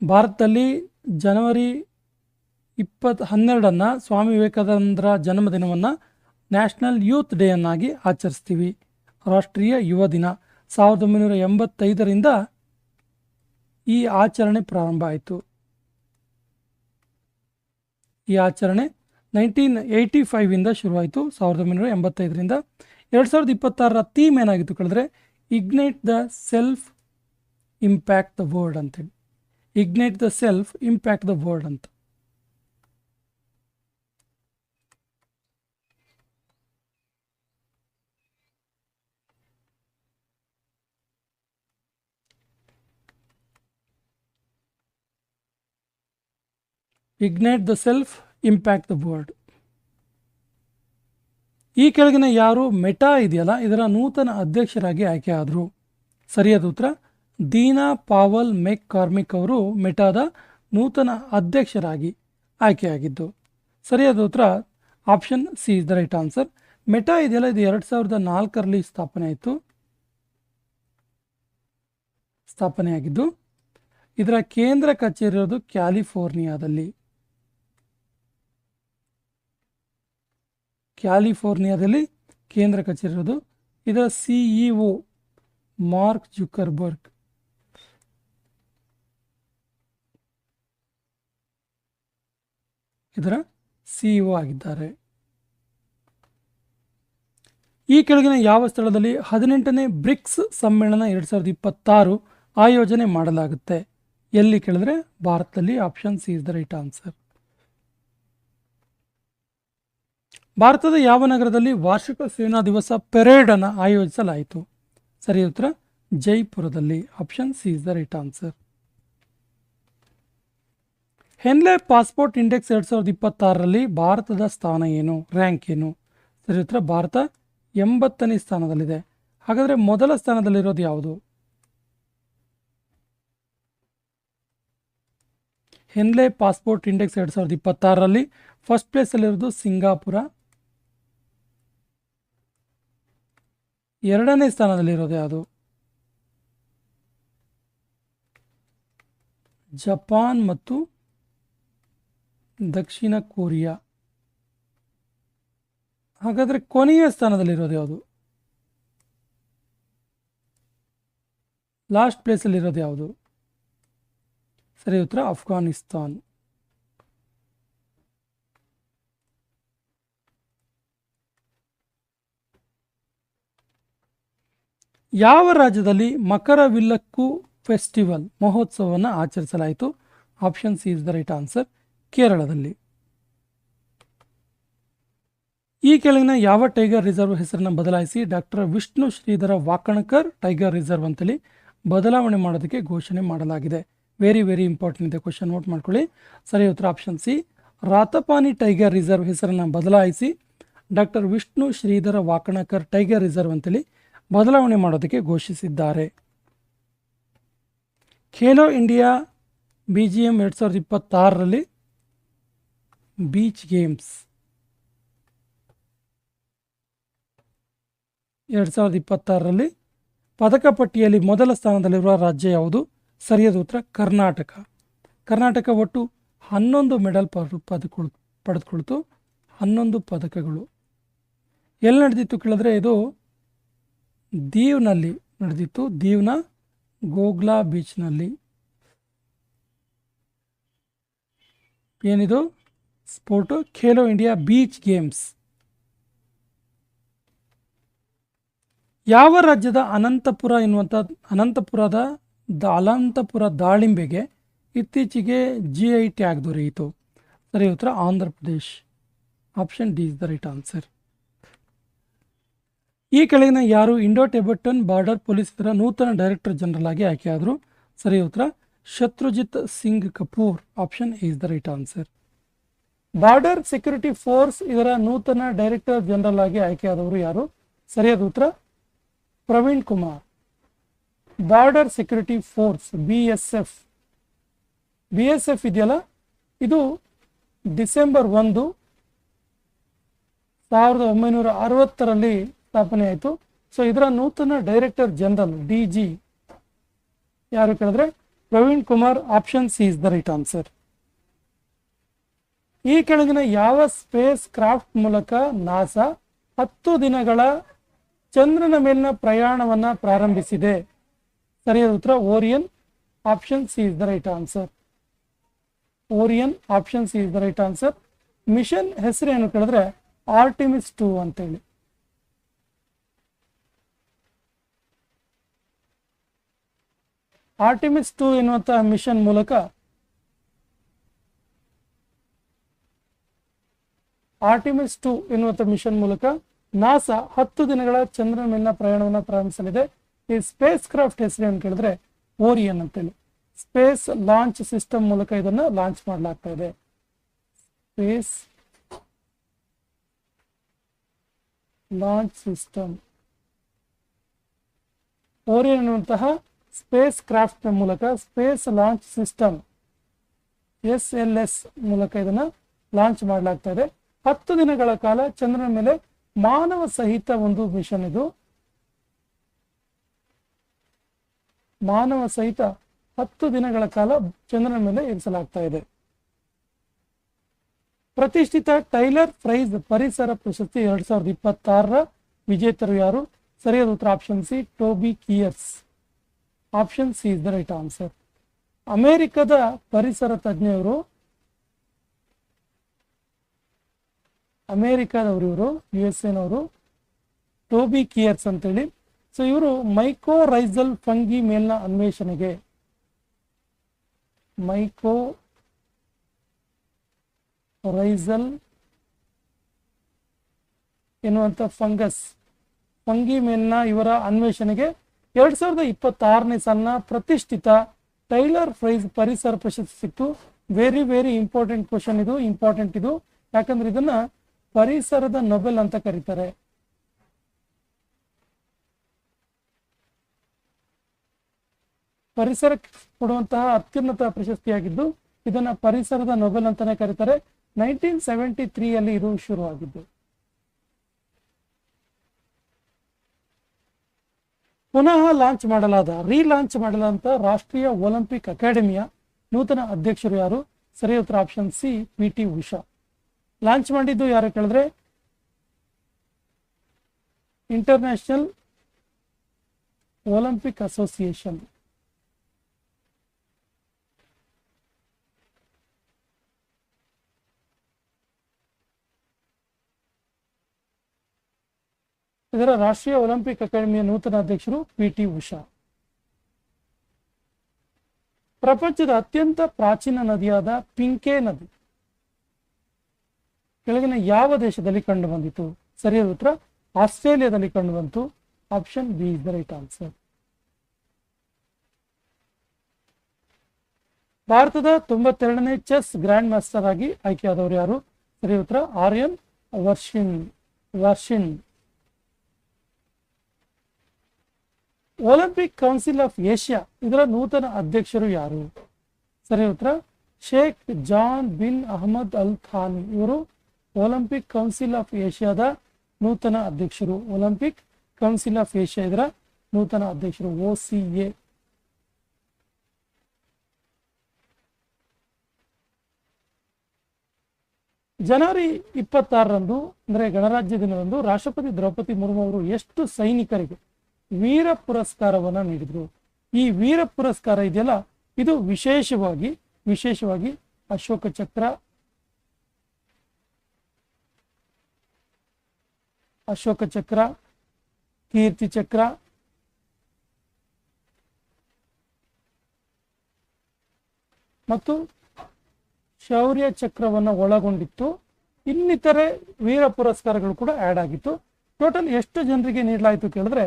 ಭಾರತದಲ್ಲಿ ಜನವರಿ 12 ಸ್ವಾಮಿ ವಿವೇಕಾನಂದರ ಜನ್ಮದಿನವನ್ನು ನ್ಯಾಷನಲ್ ಯೂತ್ ಡೇ ಅನ್ನಾಗಿ ಆಚರಿಸ್ತೀವಿ. ರಾಷ್ಟ್ರೀಯ ಯುವ ದಿನ 1985ರಿಂದ ಈ ಆಚರಣೆ ಪ್ರಾರಂಭ ಆಯಿತು. ಈ ಆಚರಣೆ 1985ಇಂದ ಶುರುವಾಯಿತು, 1985ರಿಂದ. 2026ರ ಥೀಮ್ ಏನಾಗಿತ್ತು ಕೇಳಿದ್ರೆ ignite the self impact the world ಅಂತೇಳಿ. Ignite the self impact the world ಅಂತ. Ignite the self impact the world. ಈ ಕೆಳಗಿನ ಯಾರು ಮೆಟಾ ಇದೆಯಲ್ಲ ಇದರ ನೂತನ ಅಧ್ಯಕ್ಷರಾಗಿ ಆಯ್ಕೆ ಆದರು? ಸರಿಯಾದ ಉತ್ತರ ದೀನಾ ಪಾವಲ್ ಮೆಕ್ ಕಾರ್ಮಿಕ್ ಅವರು ಮೆಟಾದ ನೂತನ ಅಧ್ಯಕ್ಷರಾಗಿ ಆಯ್ಕೆಯಾಗಿದ್ದು. ಸರಿಯಾದ ಉತ್ತರ option C is the right answer. Meta ಇದೆಯಲ್ಲ ಇದು 2004ರಲ್ಲಿ ಸ್ಥಾಪನೆಯಾಗಿದ್ದು ಇದರ ಕೇಂದ್ರ ಕಚೇರಿ ಇರೋದು ಕ್ಯಾಲಿಫೋರ್ನಿಯಾದಲ್ಲಿ. ಕೇಂದ್ರ ಕಚೇರಿ ಇರೋದು. ಇದರ CEO ಮಾರ್ಕ್ ಜುಕರ್ಬರ್ಗ್. ಇದರ CEO ಆಗಿದ್ದಾರೆ. ಈ ಕೆಳಗಿನ ಯಾವ ಸ್ಥಳದಲ್ಲಿ 18ನೇ ಬ್ರಿಕ್ಸ್ ಸಮ್ಮೇಳನ 2026 ಆಯೋಜನೆ ಮಾಡಲಾಗುತ್ತೆ? ಎಲ್ಲಿ ಕೇಳಿದ್ರೆ ಭಾರತದಲ್ಲಿ. Option C is the right answer. ಭಾರತದ ಯಾವ ನಗರದಲ್ಲಿ ವಾರ್ಷಿಕ ಸೇನಾ ದಿವಸ ಪೆರೇಡ್ ಅನ್ನು ಆಯೋಜಿಸಲಾಯಿತು? ಸರಿ ಉತ್ತರ ಜೈಪುರದಲ್ಲಿ. Option C is the right answer. Henley passport index 2026ರಲ್ಲಿ ಭಾರತದ ಸ್ಥಾನ ಏನು, ರ್ಯಾಂಕ್ ಏನು? ಸರಿ ಉತ್ತರ ಭಾರತ 80ನೇ ಸ್ಥಾನದಲ್ಲಿದೆ. ಹಾಗಾದರೆ ಮೊದಲ ಸ್ಥಾನದಲ್ಲಿರೋದು ಯಾವುದು? Henle passport index 2026ರಲ್ಲಿ first ಪ್ಲೇಸಲ್ಲಿರೋದು Singapore, ಎರಡನೇ ಸ್ಥಾನದಲ್ಲಿರೋದು ಯಾವುದು? ಜಪಾನ್ ಮತ್ತು ದಕ್ಷಿಣ ಕೊರಿಯಾ. ಹಾಗಾದರೆ ಕೊನೆಯ ಸ್ಥಾನದಲ್ಲಿರೋದು ಯಾವುದು? ಲಾಸ್ಟ್ ಪ್ಲೇಸಲ್ಲಿರೋದು ಯಾವುದು? ಸರಿ ಉತ್ತರ ಅಫ್ಘಾನಿಸ್ತಾನ್. ಯಾವ ರಾಜ್ಯದಲ್ಲಿ ಮಕರವಿಲ್ಲಕ್ಕು ಫೆಸ್ಟಿವಲ್ ಮಹೋತ್ಸವವನ್ನು ಆಚರಿಸಲಾಯಿತು? Option C is the right answer. ಕೇರಳದಲ್ಲಿ. ಈ ಕೆಳಗಿನ ಯಾವ ಟೈಗರ್ ರಿಸರ್ವ್ ಹೆಸರನ್ನು ಬದಲಾಯಿಸಿ doctor Vishnu Shridhar Wakankar tiger reserve ಅಂತೇಳಿ ಬದಲಾವಣೆ ಮಾಡೋದಕ್ಕೆ ಘೋಷಣೆ ಮಾಡಲಾಗಿದೆ? ವೆರಿ ವೆರಿ ಇಂಪಾರ್ಟೆಂಟ್ ಇದೆ, ಕ್ವಶನ್ ನೋಟ್ ಮಾಡ್ಕೊಳ್ಳಿ. ಸರಿ ಉತ್ತರ option C. Ratapani tiger reserve ಹೆಸರನ್ನು ಬದಲಾಯಿಸಿ doctor Vishnu Shridhar Wakankar tiger reserve ಅಂತೇಳಿ ಬದಲಾವಣೆ ಮಾಡೋದಕ್ಕೆ ಘೋಷಿಸಿದ್ದಾರೆ. ಖೇಲೋ ಇಂಡಿಯಾ BGM 2026ರಲ್ಲಿ ಬೀಚ್ ಗೇಮ್ಸ್ 2026ರಲ್ಲಿ ಪದಕ ಪಟ್ಟಿಯಲ್ಲಿ ಮೊದಲ ಸ್ಥಾನದಲ್ಲಿರುವ ರಾಜ್ಯ ಯಾವುದು? ಸರಿಯಾದ ಉತ್ತರ ಕರ್ನಾಟಕ. ಕರ್ನಾಟಕ ಒಟ್ಟು 11 ಮೆಡಲ್ ಪಡೆದುಕೊಳ್ತು, 11 ಪದಕಗಳು. ಎಲ್ಲಿ ನಡೆದಿತ್ತು ಕೇಳಿದ್ರೆ ಇದು ದೀವ್ನಲ್ಲಿ ನಡೆದಿತ್ತು, ದೀವ್ನ ಗೋಗ್ಲಾ ಬೀಚ್ನಲ್ಲಿ. ಏನಿದು sport? Khelo India beach games. ಯಾವ ರಾಜ್ಯದ ಅನಂತಪುರ ಅನಂತಪುರ ದಾಳಿಂಬೆಗೆ ಇತ್ತೀಚೆಗೆ GI ಟ್ಯಾಗ್ ದೊರೆಯಿತು? ಸರಿ ಉತ್ತರ Andhra Pradesh. Option D is the right answer. ಈ ಕೆಳಗಿನ ಯಾರು ಇಂಡೋ ಟಿಬೆಟನ್ ಬಾರ್ಡರ್ ಪೊಲೀಸ್ ಇದರ ನೂತನ ಡೈರೆಕ್ಟರ್ ಜನರಲ್ ಆಗಿ ಆಯ್ಕೆಯಾದರು? ಸರಿ ಉತ್ತರ Shatrujit Singh Kapoor. Option A is the right answer. Border security force ಇದರ ನೂತನ ಡೈರೆಕ್ಟರ್ ಜನರಲ್ ಆಗಿ ಆಯ್ಕೆಯಾದವರು ಯಾರು? ಸರಿಯಾದ ಉತ್ತರ Praveen Kumar. Border security force BSF ಇದೆಯಲ್ಲ, ಇದು ಡಿಸೆಂಬರ್ 1, 1960ರಲ್ಲಿ ಸ್ಥಾಪನೆ ಆಯಿತು. ಸೊ ಇದರ ನೂತನ ಡೈರೆಕ್ಟರ್ ಜನರಲ್ DG ಯಾರು ಕೇಳಿದ್ರೆ Praveen Kumar. Option C is the right answer. ಈ ಕೆಳಗಿನ ಯಾವ ಸ್ಪೇಸ್ ಕ್ರಾಫ್ಟ್ ಮೂಲಕ ನಾಸಾ 10 ದಿನಗಳ ಚಂದ್ರನ ಮೇಲಿನ ಪ್ರಯಾಣವನ್ನು ಪ್ರಾರಂಭಿಸಿದೆ? ಸರಿಯಾದ ಉತ್ತರ Orion. Option C is the right answer. Orion. Option C is the right answer. Mission ಹೆಸರು ಏನು ಕೇಳಿದ್ರೆ ಆರ್ಟಿಮಿಸ್ 2 ಅಂತೇಳಿ. ಆರ್ಟಿಮಿಸ್ 2 ಎನ್ನುವಂತಹ ಮಿಷನ್ ಮೂಲಕ ನಾಸಾ 10 ದಿನಗಳ ಚಂದ್ರನ ಮೇಲಿನ ಪ್ರಯಾಣವನ್ನು ಪ್ರಾರಂಭಿಸಲಿದೆ. ಈ ಸ್ಪೇಸ್ ಕ್ರಾಫ್ಟ್ ಹೆಸರು ಏನು ಕೇಳಿದ್ರೆ ಓರಿಯನ್ ಅಂತೇಳಿ. ಸ್ಪೇಸ್ ಲಾಂಚ್ ಸಿಸ್ಟಮ್ ಮೂಲಕ ಇದನ್ನು ಲಾಂಚ್ ಮಾಡಲಾಗ್ತಾ ಇದೆ. ಸ್ಪೇಸ್ ಲಾಂಚ್ ಸಿಸ್ಟಮ್ ಓರಿಯನ್ ಎನ್ನುವಂತಹ ಸ್ಪೇಸ್ ಕ್ರಾಫ್ಟ್ ಮೂಲಕ ಸ್ಪೇಸ್ ಲಾಂಚ್ ಸಿಸ್ಟಮ್ SLS ಮೂಲಕ ಇದನ್ನು ಲಾಂಚ್ ಮಾಡಲಾಗ್ತಾ ಇದೆ. 10 ದಿನಗಳ ಕಾಲ ಚಂದ್ರನ ಮೇಲೆ ಮಾನವ ಸಹಿತ ಒಂದು ಮಿಷನ್ ಇದು. ಮಾನವ ಸಹಿತ 10 ದಿನಗಳ ಕಾಲ ಚಂದ್ರನ ಮೇಲೆ ಇರಿಸಲಾಗ್ತಾ ಇದೆ. ಪ್ರತಿಷ್ಠಿತ ಟೈಲರ್ ಪ್ರೈಸ್ ಪರಿಸರ ಪ್ರಶಸ್ತಿ 2026ರ ವಿಜೇತರು ಯಾರು? ಸರಿಯಾದ ಉತ್ತರ option C Toby Kiers. Option C is the right answer. ಅಮೆರಿಕದ ಪರಿಸರ ತಜ್ಞರು, ಅಮೆರಿಕದವರು ಇವರು, USA ಟೋಬಿ ಕಿಯರ್ಸ್ ಅಂತೇಳಿ. ಸೊ ಇವರು ಮೈಕೋರೈಸಲ್ ಫಂಗಿ ಮೇಲಿನ ಅನ್ವೇಷಣೆಗೆ ಮೈಕೋರೈಸಲ್ ಎನ್ನುವಂಥ ಫಂಗಿ ಮೇಲಿನ ಇವರ ಅನ್ವೇಷಣೆಗೆ 2026ನೇ ಸಾಲಿನ ಪ್ರತಿಷ್ಠಿತ ಟೈಲರ್ ಪ್ರೈಸ್ ಪರಿಸರ ಪ್ರಶಸ್ತಿ ಸಿಕ್ತು. ವೆರಿ ವೆರಿ ಇಂಪಾರ್ಟೆಂಟ್ ಕ್ವಶನ್ ಇದು, ಇಂಪಾರ್ಟೆಂಟ್ ಇದು. ಯಾಕಂದ್ರೆ ಇದನ್ನ ಪರಿಸರದ ನೊಬೆಲ್ ಅಂತ ಕರೀತಾರೆ. ಪರಿಸರಕ್ಕೆ ಕೊಡುವಂತಹ ಅತ್ಯುನ್ನತ ಪ್ರಶಸ್ತಿಯಾಗಿದ್ದು ಇದನ್ನ ಪರಿಸರದ ನೊಬೆಲ್ ಅಂತಾನೆ ಕರೀತಾರೆ. 1973 ಇದು ಶುರುವಾಗಿದ್ದು. ಪುನಃ ರೀಲಾಂಚ್ ಮಾಡಲಾದ ರಾಷ್ಟ್ರೀಯ ಒಲಿಂಪಿಕ್ ಅಕಾಡೆಮಿಯ ನೂತನ ಅಧ್ಯಕ್ಷರು ಯಾರು? ಸರಿ ಉತ್ತರ option C, PT Usha. Launch ಮಾಡಿದ್ದು ಯಾರು ಕೇಳಿದ್ರೆ ಇಂಟರ್ನ್ಯಾಷನಲ್ ಒಲಿಂಪಿಕ್ ಅಸೋಸಿಯೇಷನ್. ಇದರ ರಾಷ್ಟ್ರೀಯ ಒಲಿಂಪಿಕ್ ಅಕಾಡೆಮಿಯ ನೂತನ ಅಧ್ಯಕ್ಷರು PT ಉಷಾ. ಪ್ರಪಂಚದ ಅತ್ಯಂತ ಪ್ರಾಚೀನ ನದಿಯಾದ ಪಿಂಕೆ ನದಿ ಕೆಳಗಿನ ಯಾವ ದೇಶದಲ್ಲಿ ಕಂಡು ಬಂದಿತು? ಸರಿಯಾದ ಉತ್ತರ ಆಸ್ಟ್ರೇಲಿಯಾದಲ್ಲಿ ಕಂಡು ಬಂತು. Option B is the right answer. ಭಾರತದ 92ನೇ ಚೆಸ್ ಗ್ರ್ಯಾಂಡ್ ಮಾಸ್ಟರ್ ಆಗಿ ಆಯ್ಕೆಯಾದವರು ಯಾರು? ಸರಿ ಉತ್ತರ Aryan Varshin. Olympic council of Asia ಇದರ ನೂತನ ಅಧ್ಯಕ್ಷರು ಯಾರು? ಸರಿ ಉತ್ತರ Sheikh John bin Ahmed Al Thani. ಇವರು ಒಲಿಂಪಿಕ್ ಕೌನ್ಸಿಲ್ ಆಫ್ ಏಷ್ಯಾದ ನೂತನ ಅಧ್ಯಕ್ಷರು. ಒಲಿಂಪಿಕ್ ಕೌನ್ಸಿಲ್ ಆಫ್ ಏಷ್ಯಾ ಇದರ ನೂತನ ಅಧ್ಯಕ್ಷರು, OCA. ಜನವರಿ 26ರಂದು ಅಂದರೆ ಗಣರಾಜ್ಯ ದಿನದಂದು ರಾಷ್ಟ್ರಪತಿ ದ್ರೌಪದಿ ಮುರ್ಮು ಅವರು ಎಷ್ಟು ಸೈನಿಕರಿಗೆ ವೀರ ಪುರಸ್ಕಾರವನ್ನ ನೀಡಿದ್ರು? ಈ ವೀರ ಪುರಸ್ಕಾರ ಇದೆಯಲ್ಲ, ಇದು ವಿಶೇಷವಾಗಿ ಅಶೋಕ ಚಕ್ರ, ಕೀರ್ತಿ ಚಕ್ರ ಮತ್ತು ಶೌರ್ಯ ಚಕ್ರವನ್ನು ಒಳಗೊಂಡಿತ್ತು. ಇನ್ನಿತರೆ ವೀರ ಪುರಸ್ಕಾರಗಳು ಕೂಡ ಆ್ಯಡ್ ಆಗಿತ್ತು. ಟೋಟಲ್ ಎಷ್ಟು ಜನರಿಗೆ ನೀಡಲಾಯಿತು ಕೇಳಿದ್ರೆ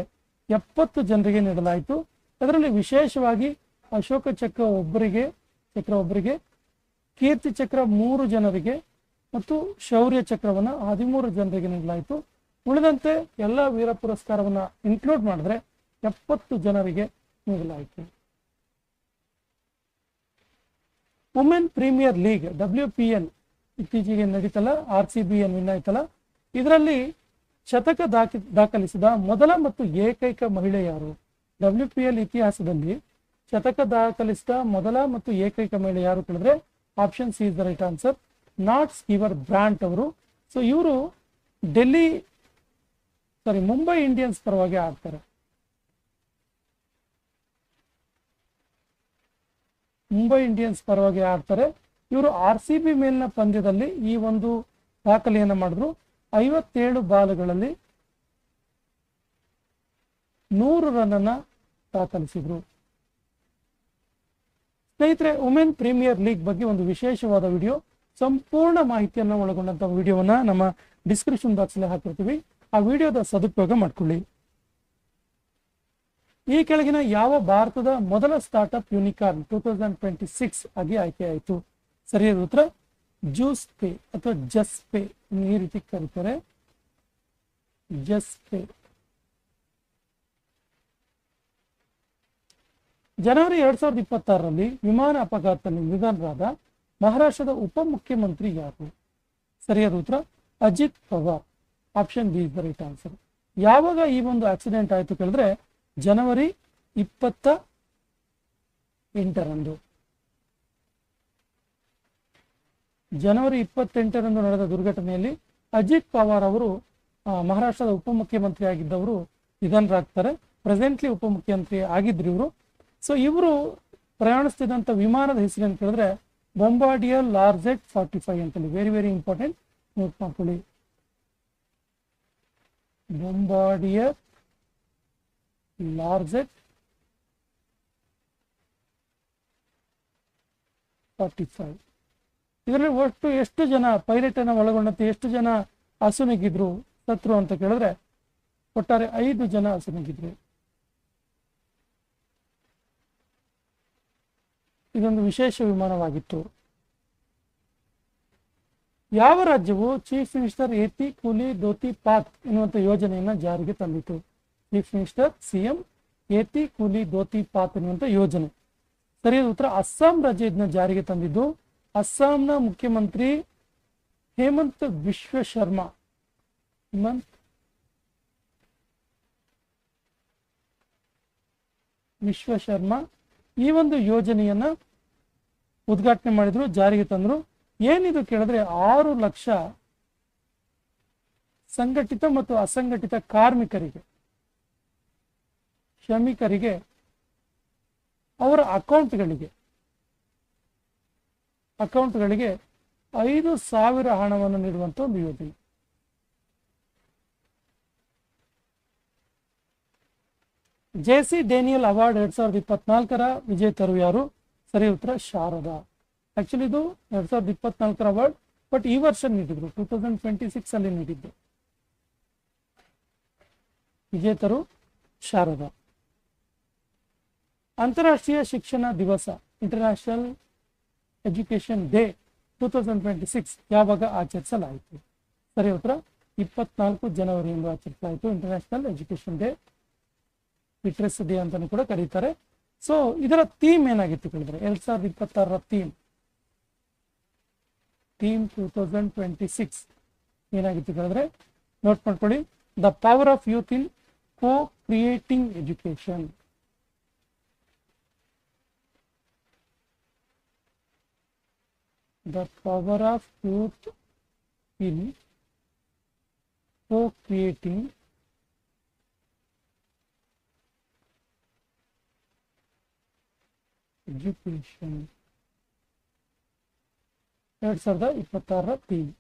70 ಜನರಿಗೆ ನೀಡಲಾಯಿತು. ಅದರಲ್ಲಿ ವಿಶೇಷವಾಗಿ ಅಶೋಕ ಚಕ್ರ ಒಬ್ಬರಿಗೆ, ಕೀರ್ತಿ ಚಕ್ರ 3 ಜನರಿಗೆ ಮತ್ತು ಶೌರ್ಯ ಚಕ್ರವನ್ನು 13 ಜನರಿಗೆ ನೀಡಲಾಯಿತು. ಉಳಿದಂತೆ ಎಲ್ಲ ವೀರ ಪುರಸ್ಕಾರವನ್ನು ಇನ್ಕ್ಲೂಡ್ ಮಾಡಿದ್ರೆ 70 ಜನರಿಗೆ ನೀಡಲಾಯಿತು. ವುಮೆನ್ ಪ್ರೀಮಿಯರ್ ಲೀಗ್ WPL ಇತ್ತೀಚೆಗೆ ನಡೀತಲ್ಲ, RCBN ವಿನ್ ಆಯ್ತಲ್ಲ, ಇದರಲ್ಲಿ ಶತಕ ದಾಖಲಿಸಿದ ಮೊದಲ ಮತ್ತು ಏಕೈಕ ಮಹಿಳೆ ಯಾರು? WPL ಇತಿಹಾಸದಲ್ಲಿ ಶತಕ ದಾಖಲಿಸಿದ ಮೊದಲ ಮತ್ತು ಏಕೈಕ ಮಹಿಳೆ ಯಾರು ಕೇಳಿದ್ರೆ option C is the right answer, Nat Sciver Brunt ಅವರು. ಸೊ ಇವರು ಮುಂಬೈ ಇಂಡಿಯನ್ಸ್ ಪರವಾಗಿ ಆಡ್ತಾರೆ. ಇವರು RCB ಮೇಲಿನ ಪಂದ್ಯದಲ್ಲಿ ಈ ಒಂದು ದಾಖಲೆಯನ್ನು ಮಾಡಿದ್ರು. 57 ಬಾಲ್ಗಳಲ್ಲಿ 100 ರನ್ ದಾಖಲಿಸಿದ್ರು. ಸ್ನೇಹಿತರೆ, ವುಮೆನ್ ಪ್ರೀಮಿಯರ್ ಲೀಗ್ ಬಗ್ಗೆ ಒಂದು ವಿಶೇಷವಾದ ವಿಡಿಯೋ, ಸಂಪೂರ್ಣ ಮಾಹಿತಿಯನ್ನು ಒಳಗೊಂಡಂತಹ ವಿಡಿಯೋವನ್ನ ನಮ್ಮ ಡಿಸ್ಕ್ರಿಪ್ಷನ್ ಬಾಕ್ಸ್ ಅಲ್ಲಿ ಹಾಕಿರ್ತೀವಿ. ಆ ವಿಡಿಯೋದ ಸದುಪಯೋಗ ಮಾಡ್ಕೊಳ್ಳಿ. ಈ ಕೆಳಗಿನ ಯಾವ ಭಾರತದ ಮೊದಲ ಸ್ಟಾರ್ಟ್ಅಪ್ ಯೂನಿಕಾರ್ನ್ 2026 ಆಗಿ ಆಯ್ಕೆಯಾಯಿತು? ಸರಿಯಾದ ಉತ್ತರ ಜೂಸ್ಪೇ ಅಥವಾ ಜಸ್ಪೇ, ಈ ರೀತಿ ಕರೀತಾರೆ, ಜಸ್ಪೇ. ಜನವರಿ 2026ರಲ್ಲಿ ವಿಮಾನ ಅಪಘಾತದಲ್ಲಿ ನಿಧನರಾದ ಮಹಾರಾಷ್ಟ್ರದ ಉಪಮುಖ್ಯಮಂತ್ರಿ ಯಾರು? ಸರಿಯಾದ ಉತ್ತರ Ajit Pawar. Option B is the right answer. ಯಾವಾಗ ಈ ಒಂದು ಆಕ್ಸಿಡೆಂಟ್ ಆಯಿತು ಕೇಳಿದ್ರೆ ಜನವರಿ 28ರಂದು. ಜನವರಿ 28ರಂದು ನಡೆದ ದುರ್ಘಟನೆಯಲ್ಲಿ ಅಜಿತ್ ಪವಾರ್ ಅವರು ಮಹಾರಾಷ್ಟ್ರದ ಉಪಮುಖ್ಯಮಂತ್ರಿ ಆಗಿದ್ದವರು ನಿಧನರಾಗ್ತಾರೆ. ಪ್ರೆಸೆಂಟ್ಲಿ ಉಪಮುಖ್ಯಮಂತ್ರಿ ಆಗಿದ್ರು ಇವರು. ಸೊ ಇವರು ಪ್ರಯಾಣಿಸ್ತಿದ್ದಂಥ ವಿಮಾನದ ಹೆಸರೇನು ಕೇಳಿದ್ರೆ ಬೊಂಬಾರ್ಡಿಯರ್ ಲಾರ್ಜೆಟ್ 45 ಅಂತೇಳಿ. ವೆರಿ ವೆರಿ ಇಂಪಾರ್ಟೆಂಟ್, ನೋಟ್ ಮಾಡ್ಕೊಳ್ಳಿ. ಬೊಂಬಾರ್ಡಿಯರ್ ಲಾರ್ಜೆಟ್ 45. ಇದರಲ್ಲಿ ಒಟ್ಟು ಎಷ್ಟು ಜನ ಪೈಲಟ್ ಅನ್ನು ಒಳಗೊಂಡಂತೆ ಎಷ್ಟು ಜನ ಅಸುನೀಗಿದ್ರು, ಸತ್ರು ಅಂತ ಕೇಳಿದ್ರೆ ಒಟ್ಟಾರೆ 5 ಜನ ಅಸುನೀಗಿದ್ರು. ಇದೊಂದು ವಿಶೇಷ ವಿಮಾನವಾಗಿತ್ತು. ಯಾವ ರಾಜ್ಯವು ಚೀಫ್ ಮಿನಿಸ್ಟರ್ ಏತಿ ಕೂಲಿ ಧೋತಿ ಪಾತ್ ಎನ್ನುವಂಥ ಯೋಜನೆಯನ್ನು ಜಾರಿಗೆ ತಂದಿತು? ಚೀಫ್ ಮಿನಿಸ್ಟರ್ CM ಏತಿ ಕೂಲಿ ಧೋತಿ ಪಾತ್ ಎನ್ನುವಂಥ ಯೋಜನೆ. ಸರಿಯಾದ ಉತ್ತರ ಅಸ್ಸಾಂ ರಾಜ್ಯ ಇದನ್ನ ಜಾರಿಗೆ ತಂದಿದ್ದು ಅಸ್ಸಾಂನ ಮುಖ್ಯಮಂತ್ರಿ ಹೇಮಂತ್ ಬಿಶ್ವ ಶರ್ಮಾ ಈ ಒಂದು ಯೋಜನೆಯನ್ನ ಉದ್ಘಾಟನೆ ಮಾಡಿದ್ರು, ಜಾರಿಗೆ ತಂದ್ರು. ಏನಿದು ಕೇಳಿದ್ರೆ 6 ಲಕ್ಷ ಸಂಘಟಿತ ಮತ್ತು ಅಸಂಘಟಿತ ಕಾರ್ಮಿಕರಿಗೆ, ಶ್ರಮಿಕರಿಗೆ ಅವರ ಅಕೌಂಟ್ಗಳಿಗೆ 5,000 ಹಣವನ್ನು ನೀಡುವಂತ ಒಂದು ಯೋಜನೆ. ಜೆಸಿ ಡೇನಿಯಲ್ ಅವಾರ್ಡ್ 2024ರ ವಿಜೇತರು ಯಾರು? ಸರಿ ಉತ್ತರ ಶಾರದಾ. ಆಕ್ಚುಲಿ ಇದು 2024ರ ಅವಾರ್ಡ್, ಬಟ್ ಈ ವರ್ಷ ನೀಡಿದ್ರು, 2026 ಅಲ್ಲಿ ನೀಡಿದ್ದು. ವಿಜೇತರು ಶಾರದಾ. ಅಂತಾರಾಷ್ಟ್ರೀಯ ಶಿಕ್ಷಣ ದಿವಸ, ಇಂಟರ್ನ್ಯಾಷನಲ್ ಎಜುಕೇಶನ್ ಡೇ 2026 ಯಾವಾಗ ಆಚರಿಸಲಾಯಿತು? ಸರಿ ಉತ್ತರ 24 ಜನವರಿಯಿಂದ ಆಚರಿಸಲಾಯಿತು. International education day, literacy day ಅಂತಾನು ಕೂಡ ಕರೀತಾರೆ. ಸೊ ಇದರ ಥೀಮ್ ಏನಾಗಿತ್ತು ಕೇಳಿದ್ರೆ, 2026ರ ಥೀಮ್ 2026 ಏನಾಗಿತ್ತು ಕೇಳಿದ್ರೆ, ನೋಟ್ ಮಾಡ್ಕೊಳ್ಳಿ. The power of youth in co creating education. The power of youth in co-creating education. 2026ರ ಥೀಮ್.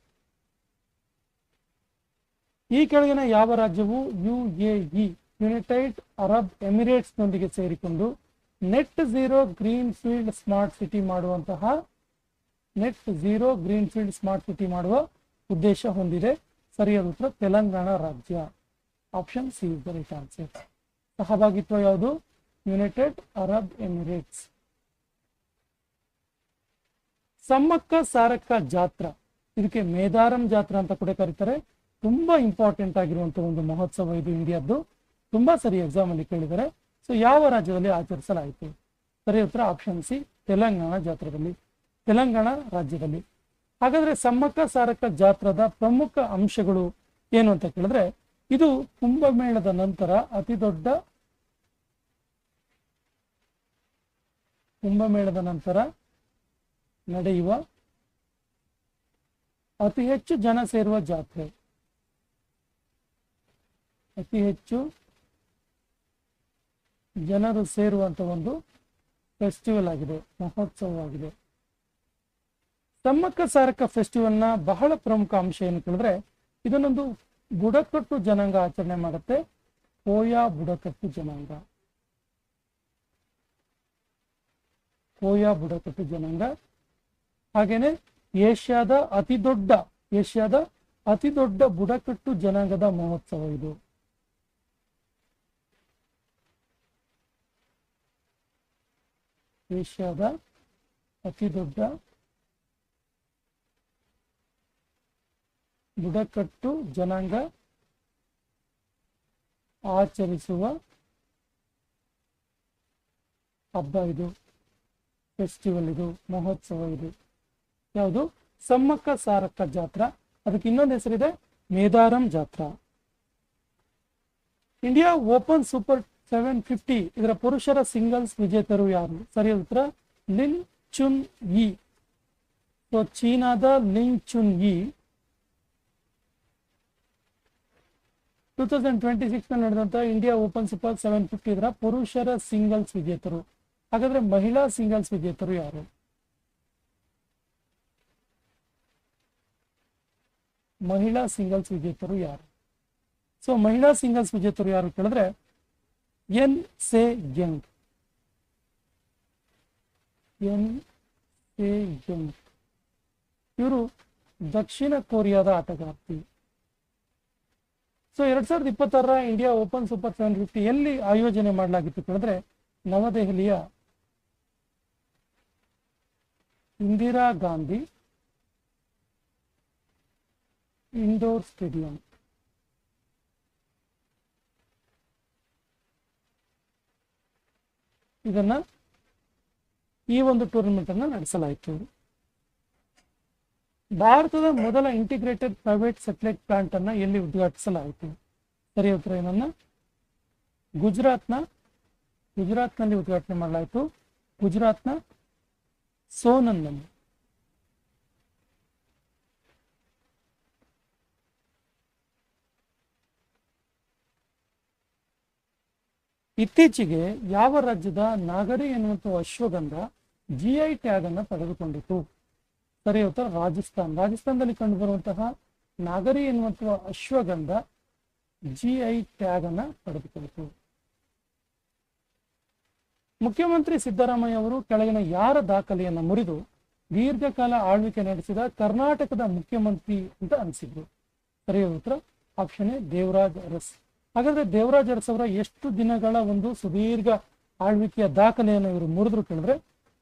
ಈ ಕೆಳಗಿನ ಯಾವ ರಾಜ್ಯವು UAE ಯುನೈಟೆಡ್ ಅರಬ್ ಎಮಿರೇಟ್ಸ್ ನೊಂದಿಗೆ ಸೇರಿಕೊಂಡು net zero green field smart city ಮಾಡುವ ಉದ್ದೇಶ ಹೊಂದಿದೆ? ಸರಿಯಾದ ಉತ್ತರ ತೆಲಂಗಾಣ ರಾಜ್ಯ. Option C is the right answer. ಸಹಭಾಗಿತ್ವ ಯಾವುದು? United Arab Emirates. Sammakka Sarakka Jatra, ಇದಕ್ಕೆ ಮೇದಾರಂ ಜಾತ್ರಾ ಅಂತ ಕೂಡ ಕರೀತಾರೆ. ತುಂಬಾ ಇಂಪಾರ್ಟೆಂಟ್ ಆಗಿರುವಂತಹ ಒಂದು ಮಹೋತ್ಸವ ಇದು, ಇಂಡಿಯಾದ್ದು. ತುಂಬಾ ಸರಿ ಎಕ್ಸಾಮ್ ಅಲ್ಲಿ ಕೇಳಿದ್ದಾರೆ. ಸೊ ಯಾವ ರಾಜ್ಯದಲ್ಲಿ ಆಚರಿಸಲಾಯಿತು? ಸರಿ ಉತ್ತರ ಆಪ್ಷನ್ ಸಿ, ತೆಲಂಗಾಣ ರಾಜ್ಯದಲ್ಲಿ. ಹಾಗಾದ್ರೆ ಸಮ್ಮಕ್ಕ ಸಾರಕ್ಕ ಜಾತ್ರಾದ ಪ್ರಮುಖ ಅಂಶಗಳು ಏನು ಅಂತ ಕೇಳಿದ್ರೆ, ಇದು ಕುಂಭಮೇಳದ ನಂತರ ನಡೆಯುವ ಅತಿ ಹೆಚ್ಚು ಜನ ಸೇರುವ ಜಾತ್ರೆ, ಅತಿ ಹೆಚ್ಚು ಜನರು ಸೇರುವಂತ ಒಂದು ಫೆಸ್ಟಿವಲ್ ಆಗಿದೆ, ಮಹೋತ್ಸವವಾಗಿದೆ. ಸಮ್ಮಕ್ಕ ಸಾರಕ್ಕ ಫೆಸ್ಟಿವಲ್ ನ ಬಹಳ ಪ್ರಮುಖ ಅಂಶ ಏನು ಕೇಳಿದ್ರೆ, ಇದನ್ನೊಂದು ಬುಡಕಟ್ಟು ಜನಾಂಗ ಆಚರಣೆ ಮಾಡುತ್ತೆ, ಕೋಯಾ ಬುಡಕಟ್ಟು ಜನಾಂಗ. ಹಾಗೇನೆ ಏಷ್ಯಾದ ಅತಿ ದೊಡ್ಡ ಬುಡಕಟ್ಟು ಜನಾಂಗದ ಮಹೋತ್ಸವ ಇದು. ಏಷ್ಯಾದ ಅತಿ ದೊಡ್ಡ ಬುಡಕಟ್ಟು ಜನಾಂಗ ಆಚರಿಸುವ ಹಬ್ಬ ಇದು, ಫೆಸ್ಟಿವಲ್ ಇದು, ಮಹೋತ್ಸವ ಇದು. ಯಾವುದು? ಸಮ್ಮಕ್ಕ ಸಾರಕ್ಕ ಜಾತ್ರಾ. ಅದಕ್ಕೆ ಇನ್ನೊಂದು ಹೆಸರಿದೆ, ಮೇದಾರಂ ಜಾತ್ರಾ. ಇಂಡಿಯಾ ಓಪನ್ ಸೂಪರ್ 750 ಇದರ ಪುರುಷರ ಸಿಂಗಲ್ಸ್ ವಿಜೇತರು ಯಾರು? ಸರಿಯಾದ ಉತ್ತರ ಲಿನ್ ಚುನ್ ಯಿ. ಸೊ ಚೀನಾದ ಲಿನ್ ಚುನ್ ಯಿ 2026 ನಡೆದಂತ ಇಂಡಿಯಾ ಓಪನ್ ಸೂಪರ್ 750 ಇದರ ಪುರುಷರ ಸಿಂಗಲ್ಸ್ ವಿಜೇತರು. ಹಾಗಾದ್ರೆ ಮಹಿಳಾ ಸಿಂಗಲ್ಸ್ ವಿಜೇತರು ಯಾರು? ಸೊ ಮಹಿಳಾ ಸಿಂಗಲ್ಸ್ ವಿಜೇತರು ಯಾರು ಕೇಳಿದ್ರೆ, ಎನ್ ಸೆ ಯಂಗ್. ಇವರು ದಕ್ಷಿಣ ಕೊರಿಯಾದ ಆಟಗಾರ್ತಿ. ಸೊ 2026ರ ಇಂಡಿಯಾ ಓಪನ್ ಸೂಪರ್ 750 ಎಲ್ಲಿ ಆಯೋಜನೆ ಮಾಡಲಾಗಿತ್ತು ಕೇಳಿದ್ರೆ, ನವದೆಹಲಿಯ ಇಂದಿರಾ ಗಾಂಧಿ ಇಂಡೋರ್ ಸ್ಟೇಡಿಯಂ. ಈ ಒಂದು ಟೂರ್ನಮೆಂಟ್ ಅನ್ನ ನಡೆಸಲಾಯಿತು. ಭಾರತದ ಮೊದಲ ಇಂಟಿಗ್ರೇಟೆಡ್ ಪ್ರೈವೇಟ್ ಸೆಟಲೈಟ್ ಪ್ಲಾಂಟ್ ಅನ್ನ ಎಲ್ಲಿ ಉದ್ಘಾಟಿಸಲಾಯಿತು? ಸರಿ ಉತ್ತರ ಏನನ್ನ ಗುಜರಾತ್ನಲ್ಲಿ ಉದ್ಘಾಟನೆ ಮಾಡಲಾಯಿತು. ಗುಜರಾತ್ನ ಸೋನನ್ನಲ್ಲಿ. ಇತ್ತೀಚೆಗೆ ಯಾವ ರಾಜ್ಯದ ನಾಗರಿ ಎನ್ನುವಂಥ ಅಶ್ವಗಂಧ GI ಟ್ಯಾಗ್ ಅನ್ನು ಪಡೆದುಕೊಂಡಿತು? ಸರಿ ಉತ್ತರ ರಾಜಸ್ಥಾನದಲ್ಲಿ ಕಂಡುಬರುವಂತಹ ನಾಗರಿ ಎನ್ನುವಂತಹ ಅಶ್ವಗಂಧ GI ಟ್ಯಾಗ್ ಅನ್ನ ಪಡೆದುಕೊಂಡಿತು. ಮುಖ್ಯಮಂತ್ರಿ ಸಿದ್ದರಾಮಯ್ಯ ಅವರು ಕೆಳಗಿನ ಯಾರ ದಾಖಲೆಯನ್ನು ಮುರಿದು ದೀರ್ಘಕಾಲ ಆಳ್ವಿಕೆ ನಡೆಸಿದ ಕರ್ನಾಟಕದ ಮುಖ್ಯಮಂತ್ರಿ ಅಂತ ಅನಿಸಿದ್ರು? ಸರಿಯಾದ ಉತ್ತರ ಆಪ್ಷನ್ ಎ ದೇವರಾಜ್ ಅರಸ್. ಹಾಗಾದ್ರೆ ದೇವರಾಜ್ ಅರಸ್ ಅವರ ಎಷ್ಟು ದಿನಗಳ ಒಂದು ಸುದೀರ್ಘ ಆಳ್ವಿಕೆಯ ದಾಖಲೆಯನ್ನು ಇವರು ಮುರಿದ್ರು ಕೇಳಿದ್ರೆ,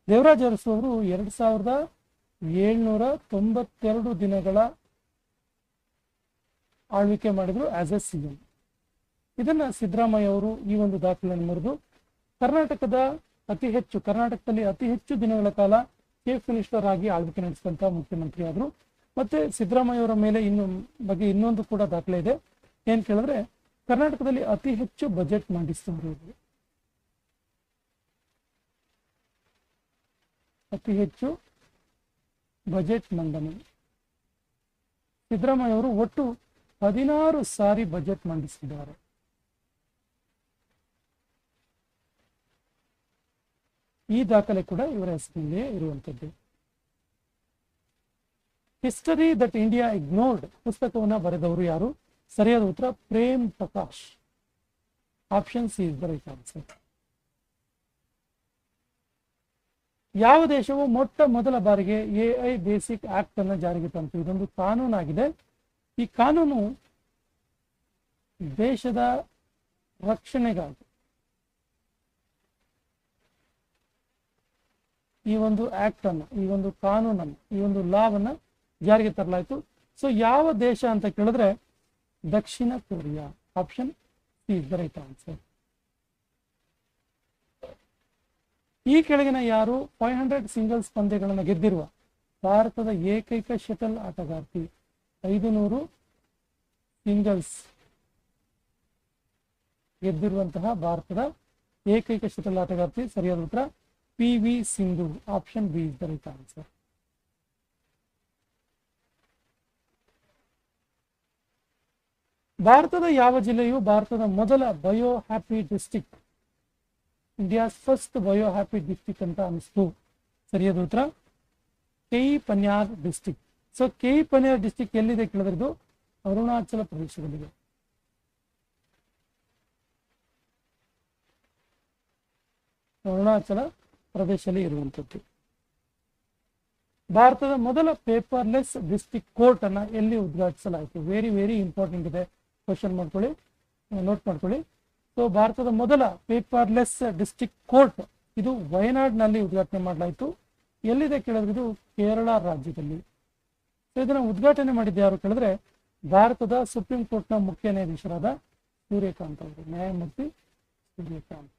ದೇವರಾಜ್ ಅರಸ್ ಅವರು 2792 ದಿನಗಳ ಆಳ್ವಿಕೆ ಮಾಡಿದ್ರು ಆಸ್ ಎ CM. ಇದನ್ನ ಸಿದ್ದರಾಮಯ್ಯ ಅವರು ಈ ಒಂದು ದಾಖಲೆಯನ್ನು ಮುರಿದು ಕರ್ನಾಟಕದಲ್ಲಿ ಅತಿ ಹೆಚ್ಚು ದಿನಗಳ ಕಾಲ ಚೀಫ್ ಮಿನಿಸ್ಟರ್ ಆಗಿ ಆಳ್ವಿಕೆ ನಡೆಸಿದಂತಹ ಮುಖ್ಯಮಂತ್ರಿ ಆದ್ರು. ಮತ್ತೆ ಸಿದ್ದರಾಮಯ್ಯ ಅವರ ಮೇಲೆ ಇನ್ನೊಂದು ಕೂಡ ದಾಖಲೆ ಇದೆ. ಏನ್ ಕೇಳಿದ್ರೆ, ಕರ್ನಾಟಕದಲ್ಲಿ ಅತಿ ಹೆಚ್ಚು ಬಜೆಟ್ ಮಂಡಿಸಿದವರು. ಅತಿ ಹೆಚ್ಚು ಬಜೆಟ್ ಮಂಡನೆ ಸಿದ್ದರಾಮಯ್ಯ ಅವರು ಒಟ್ಟು 16 ಸಾರಿ ಬಜೆಟ್ ಮಂಡಿಸಿದ್ದಾರೆ. ಈ ದಾಖಲೆ ಕೂಡ ಇವರ ಹೆಸರಿನಲ್ಲಿಯೇ ಇರುವಂತದ್ದು. ಹಿಸ್ಟರಿ ದಟ್ ಇಂಡಿಯಾ ಇಗ್ನೋರ್ಡ್ ಪುಸ್ತಕವನ್ನ ಬರೆದವರು ಯಾರು? ಸರಿಯಾದ ಉತ್ತರ Prem Prakash. Option C is the right answer. ಯಾವ ದೇಶವು ಮೊಟ್ಟ ಮೊದಲ ಬಾರಿಗೆ AI ಬೇಸಿಕ್ ಆಕ್ಟ್ ಅನ್ನು ಜಾರಿಗೆ ತಂತು? ಇದೊಂದು ಕಾನೂನಾಗಿದೆ. ಈ ಕಾನೂನು ದೇಶದ ರಕ್ಷಣೆಗಾಗಿ ಈ ಒಂದು ಆಕ್ಟ್ ಅನ್ನು, ಈ ಒಂದು ಕಾನೂನನ್ನು, ಈ ಒಂದು ಲಾವನ್ನ ಜಾರಿಗೆ ತರಲಾಯಿತು. ಸೊ ಯಾವ ದೇಶ ಅಂತ ಕೇಳಿದ್ರೆ ದಕ್ಷಿಣ Korea. Option C is the right answer. ಈ ಕೆಳಗಿನ ಯಾರು 500 ಸಿಂಗಲ್ಸ್ ಪಂದ್ಯಗಳನ್ನು ಗೆದ್ದಿರುವ ಭಾರತದ ಏಕೈಕ ಶಟಲ್ ಆಟಗಾರ್ತಿ? 500 ಸಿಂಗಲ್ಸ್ ಗೆದ್ದಿರುವಂತಹ ಭಾರತದ ಏಕೈಕ ಶಟಲ್ ಆಟಗಾರ್ತಿ. ಸರಿಯಾದ ಉತ್ತರ PV Sindhu. Option B is the right answer. ಭಾರತದ ಯಾವ ಜಿಲ್ಲೆಯು ಭಾರತದ ಮೊದಲ bio happy district, India's first bio happy district ಅಂತ ಅನಿಸ್ತು? ಸರಿಯಾದ ಉತ್ತರ ಕೆಇ-ಪನ್ಯಾರ್ ಡಿಸ್ಟ್ರಿಕ್ಟ್. ಸೊ ಕೆಇ-ಪನ್ಯಾರ್ ಡಿಸ್ಟ್ರಿಕ್ಟ್ ಎಲ್ಲಿದೆ ಕೇಳಿದ್ರೆ ಇದು ಅರುಣಾಚಲ ಪ್ರದೇಶದಲ್ಲಿದೆ. ಅರುಣಾಚಲ ಪ್ರದೇಶದಲ್ಲಿ ಇರುವಂಥದ್ದು. ಭಾರತದ ಮೊದಲ ಪೇಪರ್ಲೆಸ್ ಡಿಸ್ಟ್ರಿಕ್ಟ್ ಕೋರ್ಟ್ ಅನ್ನ ಎಲ್ಲಿ ಉದ್ಘಾಟಿಸಲಾಯಿತು? ವೆರಿ ವೆರಿ ಇಂಪಾರ್ಟೆಂಟ್ ಇದೆ, ಕ್ವಶನ್ ಮಾಡ್ಕೊಳ್ಳಿ, ನೋಟ್ ಮಾಡ್ಕೊಳ್ಳಿ. ಸೊ ಭಾರತದ ಮೊದಲ ಪೇಪರ್ಲೆಸ್ ಡಿಸ್ಟ್ರಿಕ್ಟ್ ಕೋರ್ಟ್ ಇದು ವಯನಾಡ್ನಲ್ಲಿ ಉದ್ಘಾಟನೆ ಮಾಡಲಾಯಿತು. ಎಲ್ಲಿದೆ ಕೇಳಿದ್ರೆ ಇದು ಕೇರಳ ರಾಜ್ಯದಲ್ಲಿ. ಸೊ ಇದನ್ನ ಉದ್ಘಾಟನೆ ಮಾಡಿದ್ದು ಯಾರು ಕೇಳಿದ್ರೆ ಭಾರತದ ಸುಪ್ರೀಂ ಕೋರ್ಟ್ನ ಮುಖ್ಯ ನ್ಯಾಯಾಧೀಶರಾದ ಸೂರ್ಯಕಾಂತ್ ಅವರು, ನ್ಯಾಯಮೂರ್ತಿ Suryakant.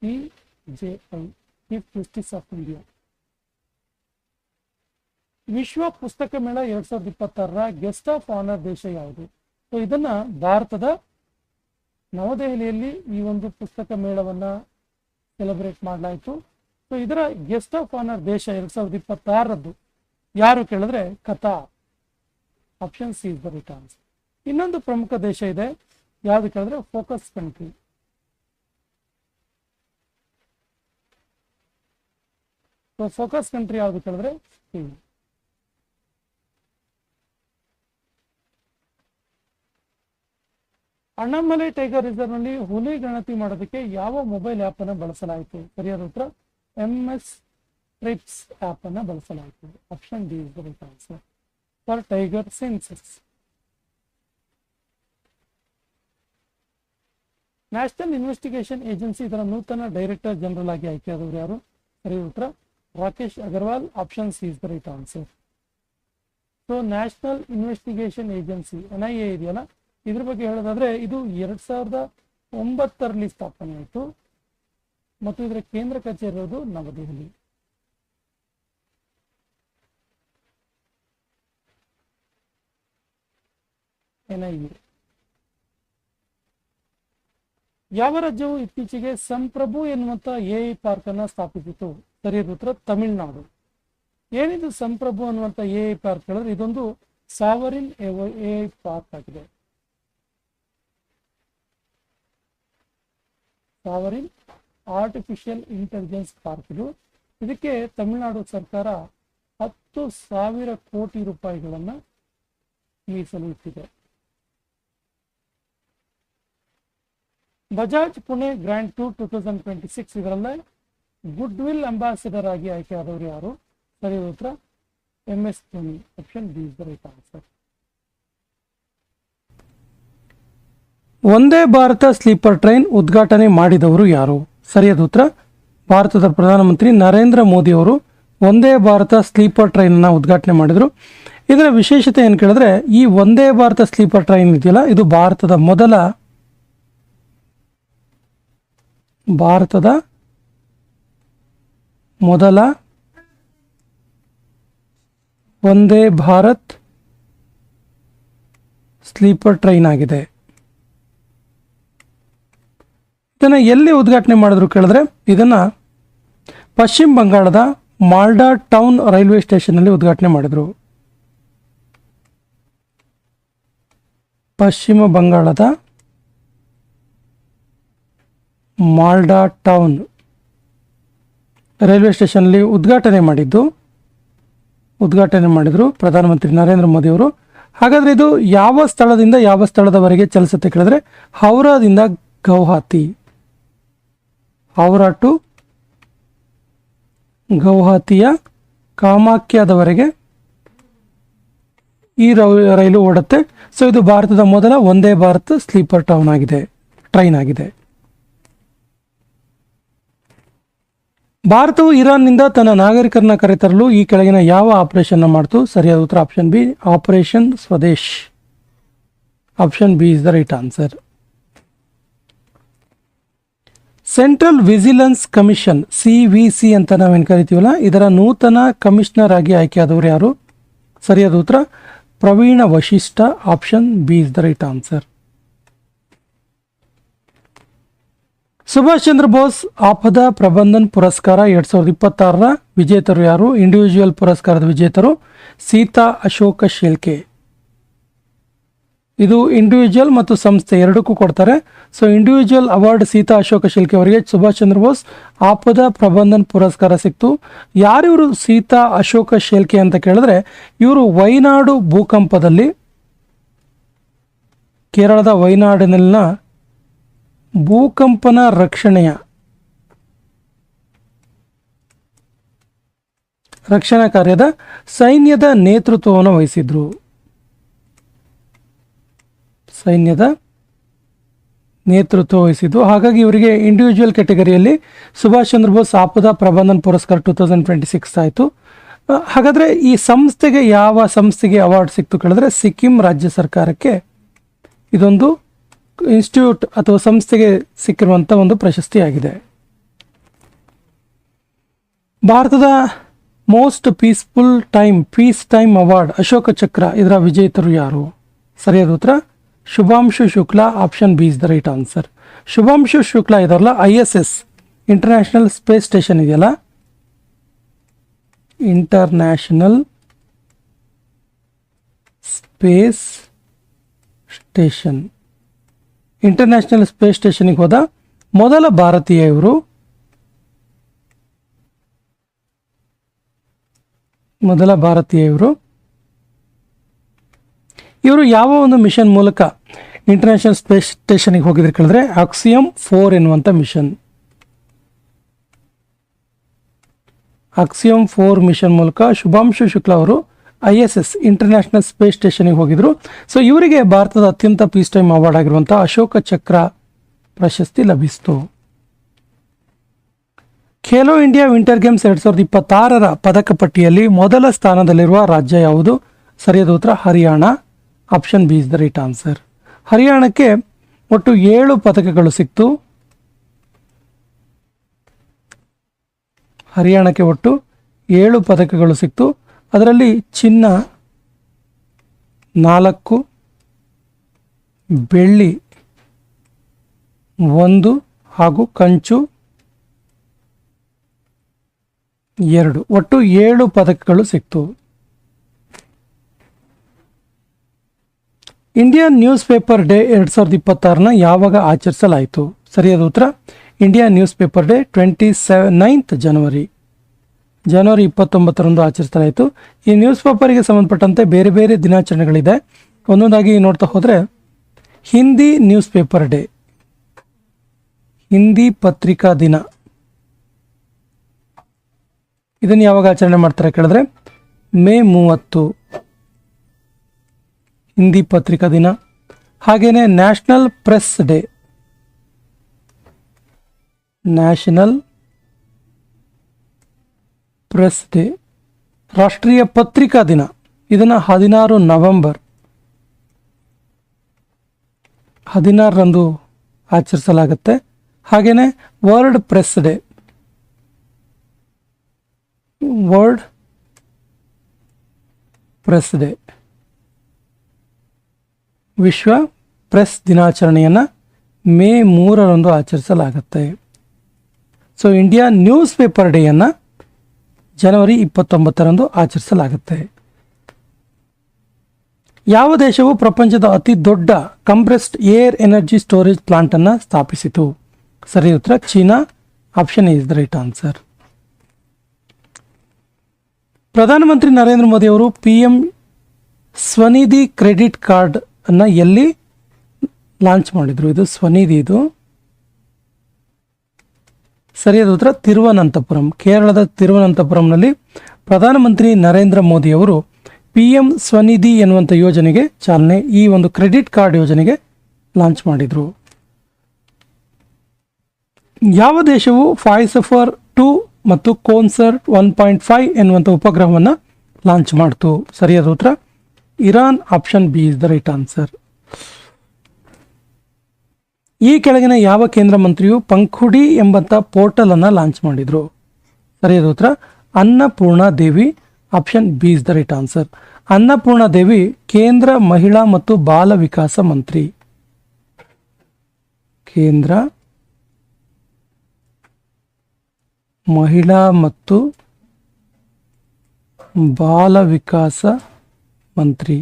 CJI, chief justice of India. ವಿಶ್ವ ಪುಸ್ತಕ ಮೇಳ 2026ರ ಗೆಸ್ಟ್ ಆಫ್ ಆನರ್ ದೇಶ ಯಾವುದು? ಸೊ ಇದನ್ನ ಭಾರತದ ನವದೆಹಲಿಯಲ್ಲಿ ಈ ಒಂದು ಪುಸ್ತಕ ಮೇಳವನ್ನ ಸೆಲೆಬ್ರೇಟ್ ಮಾಡಲಾಯಿತು. ಸೊ ಇದರ ಗೆಸ್ಟ್ ಆಫ್ ಆನರ್ ದೇಶ 2026ರದ್ದು ಯಾರು ಕೇಳಿದ್ರೆ Qatar. Option C is the right answer. ಇನ್ನೊಂದು ಪ್ರಮುಖ ದೇಶ ಇದೆ, ಯಾವುದು ಕೇಳಿದ್ರೆ focus country. So focus country ಯಾವುದು ಕೇಳಿದ್ರೆ ಸ್ಪೇನ್. ಅಣ್ಣಾಮಲೈ ಟೈಗರ್ ರಿಸರ್ವ್ ನಲ್ಲಿ ಹುಲಿ ಗಣತಿ ಮಾಡೋದಕ್ಕೆ ಯಾವ ಮೊಬೈಲ್ ಆಪ್ ಅನ್ನು ಬಳಸಲಾಯಿತು? ಸರಿಯಾದ ಉತ್ತರ MS ಟ್ರಿಪ್ಸ್ ಆಪ್ ಅನ್ನು ಬಳಸಲಾಯಿತು. Option D is the right answer for tiger census. National investigation agency ಇದರ ನೂತನ ಡೈರೆಕ್ಟರ್ ಜನರಲ್ ಆಗಿ ಆಯ್ಕೆಯಾದವರು ಯಾರು? ಸರಿಯಾದ ಉತ್ತರ Rakesh Agarwal. Option C is the right answer. So national investigation agency NIA ಇದೆಯಲ್ಲ, ಇದ್ರ ಬಗ್ಗೆ ಹೇಳೋದಾದ್ರೆ ಇದು 2009ರಲ್ಲಿ ಸ್ಥಾಪನೆ ಆಯಿತು ಮತ್ತು ಇದರ ಕೇಂದ್ರ ಕಚೇರಿ ಇರೋದು ನವದೆಹಲಿ. NIA. ಯಾವ ರಾಜ್ಯವು ಇತ್ತೀಚೆಗೆ ಸಂಪ್ರಭು ಎನ್ನುವಂತ AI ಪಾರ್ಕ್ ಅನ್ನ ಸ್ಥಾಪಿಸಿತು? ಸರಿಯಾದ ಉತ್ತರ ತಮಿಳುನಾಡು. ಏನಿದು ಸಂಪ್ರಭು ಅನ್ನುವಂತ AI ಪಾರ್ಕ್ ಹೇಳಿದ್ರೆ ಇದೊಂದು ಸಾವರಿನ್ AI ಪಾರ್ಕ್ ಆಗಿದೆ. ಸಾವರಿನ್ ಆರ್ಟಿಫಿಷಿಯಲ್ ಇಂಟೆಲಿಜೆನ್ಸ್ ಪಾರ್ಕ್ ಇದು. ಇದಕ್ಕೆ ತಮಿಳುನಾಡು ಸರ್ಕಾರ 10,000 ಕೋಟಿ ರೂಪಾಯಿಗಳನ್ನ ಮೀಸಲು ಇಟ್ಟಿದೆ. ಬಜಾಜ್ ಪುಣೆ ಗ್ರ್ಯಾಂಡ್ ಟೂರ್ 2026 ಇದರಲ್ಲೇ ಗುಡ್ ವಿಲ್ ಅಂಬಾಸಿಡರ್ ಆಗಿ ಆಯ್ಕೆ ಆದವರು ಯಾರು? ಸರಿಯಾದ ಉತ್ತರ MS Dhoni. Option B is the right answer. Vande Bharat sleeper train ಉದ್ಘಾಟನೆ ಮಾಡಿದವರು ಯಾರು? ಸರಿಯಾದ ಉತ್ತರ ಭಾರತದ ಪ್ರಧಾನಮಂತ್ರಿ ನರೇಂದ್ರ ಮೋದಿ ಅವರು ವಂದೇ ಭಾರತ ಸ್ಲೀಪರ್ ಟ್ರೈನ್ ಅನ್ನ ಉದ್ಘಾಟನೆ ಮಾಡಿದರು. ಇದರ ವಿಶೇಷತೆ ಏನು ಕೇಳಿದ್ರೆ, ಈ ವಂದೇ ಭಾರತ ಸ್ಲೀಪರ್ ಟ್ರೈನ್ ಇದೆಯಲ್ಲ, ಇದು ಭಾರತದ ಮೊದಲ ವಂದೇ ಭಾರತ್ ಸ್ಲೀಪರ್ ಟ್ರೈನ್ ಆಗಿದೆ. ಇದನ್ನು ಎಲ್ಲಿ ಉದ್ಘಾಟನೆ ಮಾಡಿದ್ರು ಕೇಳಿದ್ರೆ, ಇದನ್ನ ಪಶ್ಚಿಮ ಬಂಗಾಳದ ಮಾಲ್ಡಾ ಟೌನ್ ರೈಲ್ವೆ ಸ್ಟೇಷನ್ ಅಲ್ಲಿ ಉದ್ಘಾಟನೆ ಮಾಡಿದ್ರು. ಪಶ್ಚಿಮ ಬಂಗಾಳದ ಮಾಲ್ಡಾ ಟೌನ್ ರೈಲ್ವೆ ಸ್ಟೇಷನ್ ಅಲ್ಲಿ ಉದ್ಘಾಟನೆ ಮಾಡಿದ್ರು ಪ್ರಧಾನಮಂತ್ರಿ ನರೇಂದ್ರ ಮೋದಿ ಅವರು. ಹಾಗಾದ್ರೆ ಇದು ಯಾವ ಸ್ಥಳದಿಂದ ಯಾವ ಸ್ಥಳದವರೆಗೆ ಚಲಿಸುತ್ತೆ ಕೇಳಿದ್ರೆ, ಹೌರಾದಿಂದ ಗೌಹಾತಿ, ಹೌರಾ ಟು ಗೌಹಾತಿಯ ಕಾಮಾಖ್ಯದವರೆಗೆ ಈ ರೈಲು ಓಡುತ್ತೆ. ಸೊ ಇದು ಭಾರತದ ಮೊದಲ ವಂದೇ ಭಾರತ್ ಸ್ಲೀಪರ್ ಟ್ರೈನ್ ಆಗಿದೆ. ಭಾರತವು ಇರಾನ್ನಿಂದ ತನ್ನ ನಾಗರಿಕರನ್ನ ಕರೆತರಲು ಈ ಕೆಳಗಿನ ಯಾವ ಆಪರೇಷನ್ ಮಾಡ್ತು? ಸರಿಯಾದ ಉತ್ತರ option B, operation Swadesh. Option B is the right answer. Central vigilance commission CVC ಅಂತ ನಾವೇನು ಕರಿತೀವಲ್ಲ, ಇದರ ನೂತನ ಕಮಿಷನರ್ ಆಗಿ ಆಯ್ಕೆಯಾದವರು ಯಾರು? ಸರಿಯಾದ ಉತ್ತರ Praveen Vashishtha. Option B is the right answer. Subhash Chandra Bose Aapada Prabandhan ಪುರಸ್ಕಾರ 2026ರ ವಿಜೇತರು ಯಾರು? ಇಂಡಿವಿಜುವಲ್ ಪುರಸ್ಕಾರದ ವಿಜೇತರು ಸೀತಾ ಅಶೋಕ ಶೇಲ್ಕೆ. ಇದು ಇಂಡಿವಿಜುವಲ್ ಮತ್ತು ಸಂಸ್ಥೆ ಎರಡಕ್ಕೂ ಕೊಡ್ತಾರೆ. So individual award Sita Ashok Shelke ಅವರಿಗೆ ಸುಭಾಷ್ ಚಂದ್ರ ಬೋಸ್ ಆಪದ ಪ್ರಬಂಧನ್ ಪುರಸ್ಕಾರ ಸಿಕ್ತು. ಯಾರಿವರು ಸೀತಾ ಅಶೋಕ ಶೇಲ್ಕೆ ಅಂತ ಕೇಳಿದ್ರೆ, ಇವರು ವೈನಾಡು ಭೂಕಂಪದಲ್ಲಿ, ಕೇರಳದ ವೈನಾಡಿನಲ್ಲಿನ ಭೂಕಂಪನ ರಕ್ಷಣಾ ಕಾರ್ಯದ ಸೈನ್ಯದ ನೇತೃತ್ವವನ್ನು ವಹಿಸಿದ್ರು. ಹಾಗಾಗಿ ಇವರಿಗೆ ಇಂಡಿವಿಜುವಲ್ ಕ್ಯಾಟಗರಿಯಲ್ಲಿ ಸುಭಾಷ್ ಚಂದ್ರ ಬೋಸ್ ಆಪದ ಪ್ರಬಂಧನ್ ಪುರಸ್ಕಾರ 2026 ಆಯಿತು. ಹಾಗಾದ್ರೆ ಈ ಸಂಸ್ಥೆಗೆ ಯಾವ ಸಂಸ್ಥೆಗೆ ಅವಾರ್ಡ್ ಸಿಕ್ತು ಕೇಳಿದ್ರೆ, ಸಿಕ್ಕಿಂ ರಾಜ್ಯ ಸರ್ಕಾರಕ್ಕೆ ಇದೊಂದು ಇನ್ಸ್ಟಿಟ್ಯೂಟ್ ಅಥವಾ ಸಂಸ್ಥೆಗೆ ಸಿಕ್ಕಿರುವಂಥ ಒಂದು ಪ್ರಶಸ್ತಿ ಆಗಿದೆ. ಭಾರತದ most peace time award Ashoka Chakra, ಇದರ ವಿಜೇತರು ಯಾರು? ಸರಿಯಾದ ಉತ್ತರ Shubhanshu Shukla. Option B is the right answer. Shubhanshu Shukla ಇದರಲ್ಲ ISS ಇಂಟರ್ನ್ಯಾಷನಲ್ ಸ್ಪೇಸ್ ಸ್ಟೇಷನ್ ಇದೆಯಲ್ಲ, ಇಂಟರ್ನ್ಯಾಷನಲ್ ಸ್ಪೇಸ್ ಸ್ಟೇಷನ್ಗೆ ಹೋದ ಮೊದಲ ಭಾರತೀಯ ಇವರು. ಇವರು ಯಾವ ಒಂದು ಮಿಷನ್ ಮೂಲಕ ಇಂಟರ್ನ್ಯಾಷನಲ್ ಸ್ಪೇಸ್ ಸ್ಟೇಷನ್ಗೆ ಹೋಗಿದ್ರೆ ಕೇಳಿದ್ರೆ, ಆಕ್ಸಿಯಂ 4 ಎನ್ನುವಂಥ ಮಿಷನ್. ಆಕ್ಸಿಯಂ 4 ಮಿಷನ್ ಮೂಲಕ ಶುಭಾಂಶು ಶುಕ್ಲಾ ಅವರು ISS ಇಂಟರ್ನ್ಯಾಷನಲ್ ಸ್ಪೇಸ್ ಸ್ಟೇಷನ್ಗೆ ಹೋಗಿದ್ರು. ಸೊ ಇವರಿಗೆ ಭಾರತದ ಅತ್ಯಂತ ಪೀಸ್ ಟೈಮ್ ಅವಾರ್ಡ್ ಆಗಿರುವಂಥ ಅಶೋಕ ಚಕ್ರ ಪ್ರಶಸ್ತಿ ಲಭಿಸಿತು. ಖೇಲೋ ಇಂಡಿಯಾ ವಿಂಟರ್ ಗೇಮ್ಸ್ 2026ರ ಪದಕ ಪಟ್ಟಿಯಲ್ಲಿ ಮೊದಲ ಸ್ಥಾನದಲ್ಲಿರುವ ರಾಜ್ಯ ಯಾವುದು? ಸರಿಯಾದ ಉತ್ತರ Haryana. Option B is the right answer. ಹರಿಯಾಣಕ್ಕೆ ಒಟ್ಟು 7 ಪದಕಗಳು ಸಿಕ್ತು. ಅದರಲ್ಲಿ ಚಿನ್ನ 4, ಬೆಳ್ಳಿ 1 ಹಾಗೂ ಕಂಚು 2, ಒಟ್ಟು 7 ಪದಕಗಳು ಸಿಕ್ತು. ಇಂಡಿಯನ್ ನ್ಯೂಸ್ ಪೇಪರ್ ಡೇ 2026ನ ಯಾವಾಗ ಆಚರಿಸಲಾಯಿತು? ಸರಿಯಾದ ಉತ್ತರ Indian news paper day 29th ಜನವರಿ 29ರಂದು ಆಚರಿಸಲಾಯಿತು. ಈ ನ್ಯೂಸ್ ಪೇಪರ್ಗೆ ಸಂಬಂಧಪಟ್ಟಂತೆ ಬೇರೆ ಬೇರೆ ದಿನಾಚರಣೆಗಳಿದೆ. ಒಂದೊಂದಾಗಿ ನೋಡ್ತಾ ಹೋದರೆ Hindi news paper day, Hindi ಪತ್ರಿಕಾ ದಿನ, ಇದನ್ನು ಯಾವಾಗ ಆಚರಣೆ ಮಾಡ್ತಾರೆ ಕೇಳಿದ್ರೆ ಮೇ 30 ಹಿಂದಿ ಪತ್ರಿಕಾ ದಿನ. ಹಾಗೇನೆ national press day, national press day, ರಾಷ್ಟ್ರೀಯ ಪತ್ರಿಕಾ ದಿನ, ಇದನ್ನು 16 ನವೆಂಬರ್ 16ರಂದು ಆಚರಿಸಲಾಗುತ್ತೆ. ಹಾಗೇನೆ world press day, world press day, ವಿಶ್ವ ಪ್ರೆಸ್ ದಿನಾಚರಣೆಯನ್ನು ಮೇ 3ರಂದು ಆಚರಿಸಲಾಗುತ್ತೆ. ಸೊ ಇಂಡಿಯಾ ನ್ಯೂಸ್ ಪೇಪರ್ ಡೇಯನ್ನು ಜನವರಿ 29ರಂದು ಆಚರಿಸಲಾಗುತ್ತೆ. ಯಾವ ದೇಶವು ಪ್ರಪಂಚದ ಅತಿ ದೊಡ್ಡ compressed air energy storage plant ಅನ್ನು ಸ್ಥಾಪಿಸಿತು? ಸರಿ ಉತ್ತರ China. Option is the right answer. ಪ್ರಧಾನಮಂತ್ರಿ ನರೇಂದ್ರ ಮೋದಿ ಅವರು PM ಸ್ವನಿಧಿ ಕ್ರೆಡಿಟ್ ಕಾರ್ಡ್ ಅನ್ನು ಎಲ್ಲಿ ಲಾಂಚ್ ಮಾಡಿದ್ರು? ಇದು ಸ್ವನಿಧಿ, ಇದು ಸರಿಯಾದ ಉತ್ತರ ತಿರುವನಂತಪುರಂ, ಕೇರಳದ ತಿರುವನಂತಪುರಂನಲ್ಲಿ ಪ್ರಧಾನಮಂತ್ರಿ ನರೇಂದ್ರ ಮೋದಿ ಅವರು PM ಸ್ವನಿಧಿ ಎನ್ನುವಂಥ ಯೋಜನೆಗೆ ಚಾಲನೆ, ಈ ಒಂದು ಕ್ರೆಡಿಟ್ ಕಾರ್ಡ್ ಯೋಜನೆಗೆ ಲಾಂಚ್ ಮಾಡಿದ್ರು. ಯಾವ ದೇಶವು ಫಾಯ್ಸಫರ್ 2 ಮತ್ತು ಕೋನ್ಸರ್ 1.5 ಎನ್ನುವಂಥ ಉಪಗ್ರಹವನ್ನು ಲಾಂಚ್ ಮಾಡ್ತು? ಸರಿಯಾದ ಉತ್ತರ Iran. Option B is the right answer. ಈ ಕೆಳಗಿನ ಯಾವ ಕೇಂದ್ರ ಮಂತ್ರಿಯು ಪಂಖುಡಿ ಎಂಬಂಥ ಪೋರ್ಟಲ್ ಅನ್ನು ಲಾಂಚ್ ಮಾಡಿದ್ರು? ಸರಿಯಾದ ಉತ್ತರ Annapurna Devi. Option B is the right answer. Annapurna Devi ಕೇಂದ್ರ ಮಹಿಳಾ ಮತ್ತು ಬಾಲ ವಿಕಾಸ ಮಂತ್ರಿ. ಕೇಂದ್ರ ಮಹಿಳಾ ಮತ್ತು ಬಾಲ ವಿಕಾಸ ಮಂತ್ರಿ.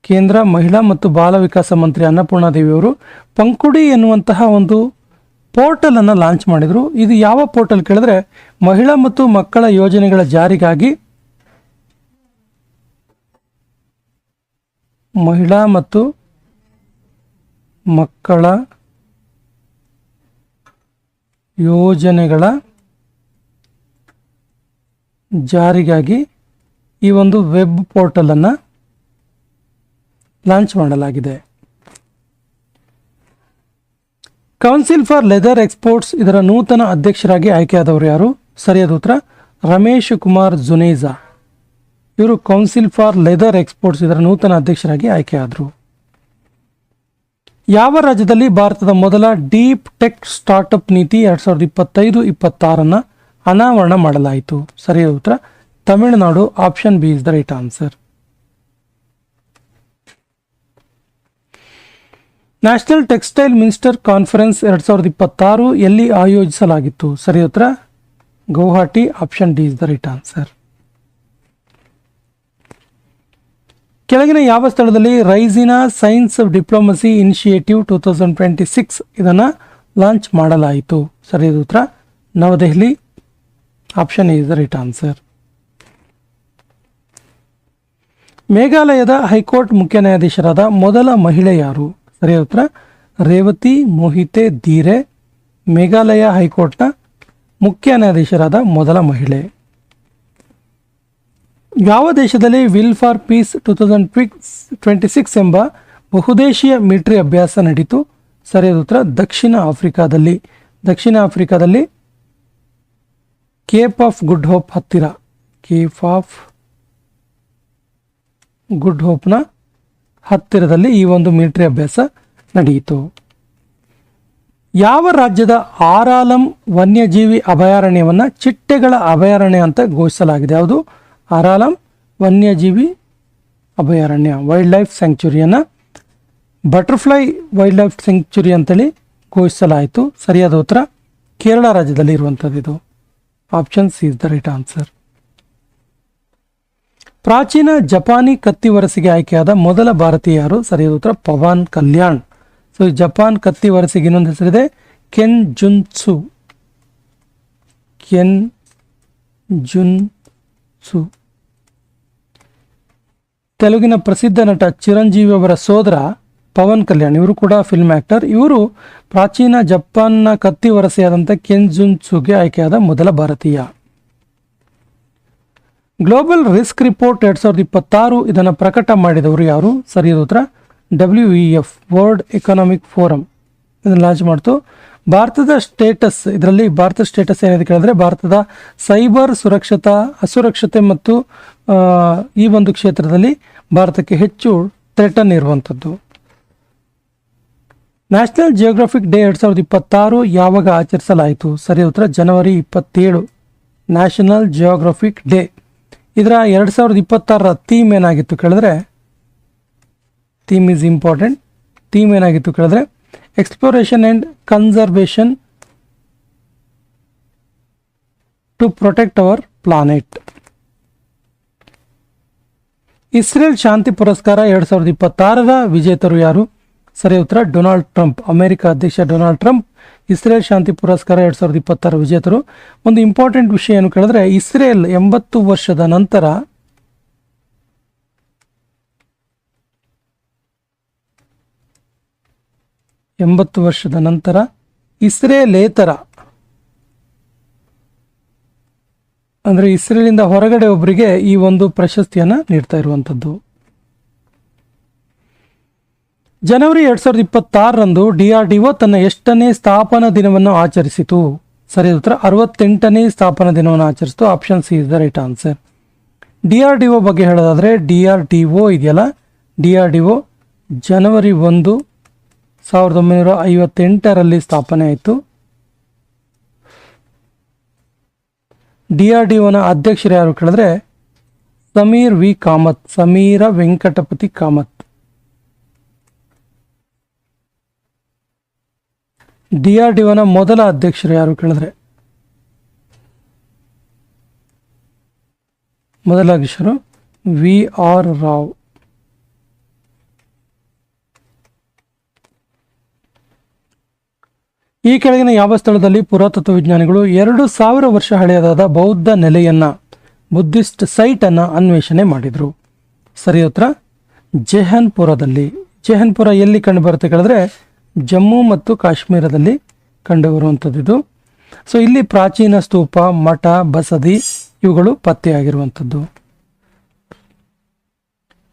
ಕೇಂದ್ರ ಮಹಿಳಾ ಮತ್ತು ಬಾಲ ವಿಕಾಸ ಮಂತ್ರಿ ಅನ್ನಪೂರ್ಣಾ ದೇವಿಯವರು ಪಂಖುಡಿ ಎನ್ನುವಂತಹ ಒಂದು ಪೋರ್ಟಲ್ ಅನ್ನು ಲಾಂಚ್ ಮಾಡಿದರು. ಇದು ಯಾವ ಪೋರ್ಟಲ್ ಕೇಳಿದ್ರೆ ಮಹಿಳಾ ಮತ್ತು ಮಕ್ಕಳ ಯೋಜನೆಗಳ ಜಾರಿಗಾಗಿ ಮಹಿಳಾ ಮತ್ತು ಮಕ್ಕಳ ಯೋಜನೆಗಳ ಜಾರಿಗಾಗಿ ಈ ಒಂದು ವೆಬ್ ಪೋರ್ಟಲ್ ಅನ್ನು ಲಾಂಚ್ ಮಾಡಲಾಗಿದೆ. ಕೌನ್ಸಿಲ್ ಫಾರ್ ಲೆದರ್ ಎಕ್ಸ್ಪೋರ್ಟ್ಸ್ ಇದರ ನೂತನ ಅಧ್ಯಕ್ಷರಾಗಿ ಆಯ್ಕೆಯಾದವರು ಯಾರು? ಸರಿಯಾದ ಉತ್ತರ ರಮೇಶ್ ಕುಮಾರ್ ಜುನೇಜಾ. ಇವರು ಕೌನ್ಸಿಲ್ ಫಾರ್ ಲೆದರ್ ಎಕ್ಸ್ಪೋರ್ಟ್ಸ್ ಇದರ ನೂತನ ಅಧ್ಯಕ್ಷರಾಗಿ ಆಯ್ಕೆಯಾದರು. ಯಾವ ರಾಜ್ಯದಲ್ಲಿ ಭಾರತದ ಮೊದಲ ಡೀಪ್ ಟೆಕ್ ಸ್ಟಾರ್ಟ್ಅಪ್ ನೀತಿ 2025-26 ಅನಾವರಣ ಮಾಡಲಾಯಿತು? ಸರಿಯಾದ ಉತ್ತರ Tamil Nadu. Option B is the right answer. National textile minister conference 2026 ಎಲ್ಲಿ ಆಯೋಜಿಸಲಾಗಿತ್ತು? ಸರಿಯಾದ ಉತ್ತರ Guwahati. Option D is the right answer. ಕೆಳಗಿನ ಯಾವ ಸ್ಥಳದಲ್ಲಿ ರೈಸಿನಾ ಸೈನ್ಸ್ ಡಿಪ್ಲೊಮಸಿ ಇನಿಷಿಯೇಟಿವ್ 2026 ಇದನ್ನು ಲಾಂಚ್ ಮಾಡಲಾಯಿತು? ಸರಿಯಾದ ಉತ್ತರ New Delhi. Option is the right answer. ಮೇಘಾಲಯದ ಹೈಕೋರ್ಟ್ ಮುಖ್ಯ ನ್ಯಾಯಾಧೀಶರಾದ ಮೊದಲ ಮಹಿಳೆ ಯಾರು? ಸರಿಯಾದ ಉತ್ತರ ರೇವತಿ ಮೋಹಿತೆ ಧೀರೆ. ಮೇಘಾಲಯ ಹೈಕೋರ್ಟ್ನ ಮುಖ್ಯ ನ್ಯಾಯಾಧೀಶರಾದ ಮೊದಲ ಮಹಿಳೆ. ಯಾವ ದೇಶದಲ್ಲಿ ವಿಲ್ ಫಾರ್ ಪೀಸ್ 2026 ಎಂಬ ಬಹುದೇಶೀಯ ಮಿಲಿಟರಿ ಅಭ್ಯಾಸ ನಡೀತು? ಸರಿಯಾದ ಉತ್ತರ ದಕ್ಷಿಣ ಆಫ್ರಿಕಾದಲ್ಲಿ. ದಕ್ಷಿಣ ಆಫ್ರಿಕಾದಲ್ಲಿ ಕೇಪ್ ಆಫ್ ಗುಡ್ ಹೋಪ್ ಹತ್ತಿರ, ಕೇಪ್ ಆಫ್ ಗುಡ್ ಹೋಪ್ನ ಹತ್ತಿರದಲ್ಲಿ ಈ ಒಂದು ಮಿಲಿಟರಿ ಅಭ್ಯಾಸ ನಡೆಯಿತು. ಯಾವ ರಾಜ್ಯದ ಆರಾಲಂ ವನ್ಯಜೀವಿ ಅಭಯಾರಣ್ಯವನ್ನು ಚಿಟ್ಟೆಗಳ ಅಭಯಾರಣ್ಯ ಅಂತ ಘೋಷಿಸಲಾಗಿದೆ? ಯಾವುದು? ಆರಾಲಂ ವನ್ಯಜೀವಿ ಅಭಯಾರಣ್ಯ, ವೈಲ್ಡ್ ಲೈಫ್ ಸ್ಯಾಂಕ್ಚುರಿಯನ್ನು ಬಟರ್ಫ್ಲೈ ವೈಲ್ಡ್ ಲೈಫ್ ಸ್ಯಾಂಕ್ಚುರಿ ಅಂತೇಳಿ ಘೋಷಿಸಲಾಯಿತು. ಸರಿಯಾದ ಉತ್ತರ ಕೇರಳ ರಾಜ್ಯದಲ್ಲಿ ಇರುವಂಥದ್ದು ಇದು. Option C is the right answer. ಪ್ರಾಚೀನ ಜಪಾನಿ ಕತ್ತಿವರಸೆಗೆ ಆಯ್ಕೆಯಾದ ಮೊದಲ ಭಾರತೀಯ ಯಾರು? ಸರಿಯಾದ ಉತ್ತರ ಪವನ್ ಕಲ್ಯಾಣ್. ಸೊ ಈ ಜಪಾನ್ ಕತ್ತಿವರಸೆಗೆ ಇನ್ನೊಂದು ಹೆಸರಿದೆ ಕೆನ್ ಜುನ್ಸು. ಕೆನ್ ಜುನ್ಸು. ತೆಲುಗಿನ ಪ್ರಸಿದ್ಧ ನಟ ಚಿರಂಜೀವಿ ಅವರ ಸೋದರ ಪವನ್ ಕಲ್ಯಾಣ್, ಇವರು ಕೂಡ ಫಿಲ್ಮ್ ಆಕ್ಟರ್. ಇವರು ಪ್ರಾಚೀನ ಜಪಾನ್ನ ಕತ್ತಿವರಸೆಯಾದಂಥ ಕೆನ್ಜುನ್ಸುಗೆ ಆಯ್ಕೆಯಾದ ಮೊದಲ ಭಾರತೀಯ. ಗ್ಲೋಬಲ್ ರಿಸ್ಕ್ ರಿಪೋರ್ಟ್ 2026 ಇದನ್ನು ಪ್ರಕಟ ಮಾಡಿದವರು ಯಾರು? ಸರಿಯಾದ ಉತ್ತರ WEF, ವರ್ಲ್ಡ್ ಎಕನಾಮಿಕ್ ಫೋರಂ ಇದನ್ನು ಲಾಂಚ್ ಮಾಡ್ತು. ಭಾರತದ ಸ್ಟೇಟಸ್, ಇದರಲ್ಲಿ ಭಾರತದ ಸ್ಟೇಟಸ್ ಏನಿದೆ ಕೇಳಿದ್ರೆ ಭಾರತದ ಸೈಬರ್ ಅಸುರಕ್ಷತೆ ಮತ್ತು ಈ ಒಂದು ಕ್ಷೇತ್ರದಲ್ಲಿ ಭಾರತಕ್ಕೆ ಹೆಚ್ಚು ಥ್ರೆಟನ್ ಇರುವಂಥದ್ದು. ನ್ಯಾಷನಲ್ ಜಿಯೋಗ್ರಫಿಕ್ ಡೇ 2026 ಯಾವಾಗ ಆಚರಿಸಲಾಯಿತು? ಸರಿಯಾದ ಉತ್ತರ ಜನವರಿ 27, ನ್ಯಾಷನಲ್ ಜಿಯೋಗ್ರಫಿಕ್ ಡೇ. ಇದರ 2026ರ ಥೀಮ್ ಏನಾಗಿತ್ತು ಕೇಳಿದ್ರೆ, ಥೀಮ್ ಈಸ್ ಇಂಪಾರ್ಟೆಂಟ್. ಥೀಮ್ ಏನಾಗಿತ್ತು ಕೇಳಿದ್ರೆ exploration and conservation to protect our planet. Israel ಶಾಂತಿ ಪುರಸ್ಕಾರ 2026ರ ವಿಜೇತರು ಯಾರು? ಸರಿಯಾದ ಉತ್ತರ ಡೊನಾಲ್ಡ್ ಟ್ರಂಪ್. ಅಮೆರಿಕ ಅಧ್ಯಕ್ಷ ಡೊನಾಲ್ಡ್ ಟ್ರಂಪ್ ಇಸ್ರೇಲ್ ಶಾಂತಿ ಪುರಸ್ಕಾರ 2026 ವಿಜೇತರು. ಒಂದು ಇಂಪಾರ್ಟೆಂಟ್ ವಿಷಯ ಏನು ಕೇಳಿದ್ರೆ, ಇಸ್ರೇಲ್ 80 ವರ್ಷದ ನಂತರ ಇಸ್ರೇಲೇತರ ಅಂದರೆ ಇಸ್ರೇಲಿಂದ ಹೊರಗಡೆ ಒಬ್ಬರಿಗೆ ಈ ಒಂದು ಪ್ರಶಸ್ತಿಯನ್ನು ನೀಡ್ತಾ ಇರುವಂಥದ್ದು. ಜನವರಿ 2026ರಂದು DRDO ತನ್ನ ಎಷ್ಟನೇ ಸ್ಥಾಪನಾ ದಿನವನ್ನು ಆಚರಿಸಿತು? ಸರಿಯಾದ ಉತ್ತರ 68ನೇ ಸ್ಥಾಪನಾ ದಿನವನ್ನು ಆಚರಿಸಿತು. Option C is the right answer. DRDO ಬಗ್ಗೆ ಹೇಳೋದಾದರೆ DRDO ಇದೆಯಲ್ಲ, DRDO ಜನವರಿ 1, 1958ರಲ್ಲಿ ಸ್ಥಾಪನೆ ಆಯಿತು. DRDOನ ಅಧ್ಯಕ್ಷರು ಯಾರು ಕೇಳಿದ್ರೆ ಸಮೀರ ವೆಂಕಟಪತಿ ಕಾಮತ್. DRDOನ ಮೊದಲ ಅಧ್ಯಕ್ಷರು ಯಾರು ಕೇಳಿದ್ರೆ ಮೊದಲ ಅಧ್ಯಕ್ಷರು VR ರಾವ್. ಈ ಕೆಳಗಿನ ಯಾವ ಸ್ಥಳದಲ್ಲಿ ಪುರಾತತ್ವ ವಿಜ್ಞಾನಿಗಳು 2000 ವರ್ಷ ಹಳೆಯದಾದ ಬೌದ್ಧ ನೆಲೆಯನ್ನ ಬುದ್ಧಿಸ್ಟ್ ಸೈಟ್ ಅನ್ನ ಅನ್ವೇಷಣೆ ಮಾಡಿದ್ರು? ಸರಿಯಾದ ಉತ್ತರ ಜೆಹನ್ಪುರದಲ್ಲಿ. ಜೆಹನ್ಪುರ ಎಲ್ಲಿ ಕಂಡು ಬರುತ್ತೆ ಕೇಳಿದ್ರೆ ಜಮ್ಮು ಮತ್ತು ಕಾಶ್ಮೀರದಲ್ಲಿ ಕಂಡುಬರುವಂಥದ್ದು ಇದು. ಸೊ ಇಲ್ಲಿ ಪ್ರಾಚೀನ ಸ್ತೂಪ, ಮಠ, ಬಸದಿ ಇವುಗಳು ಪತ್ತೆಯಾಗಿರುವಂಥದ್ದು.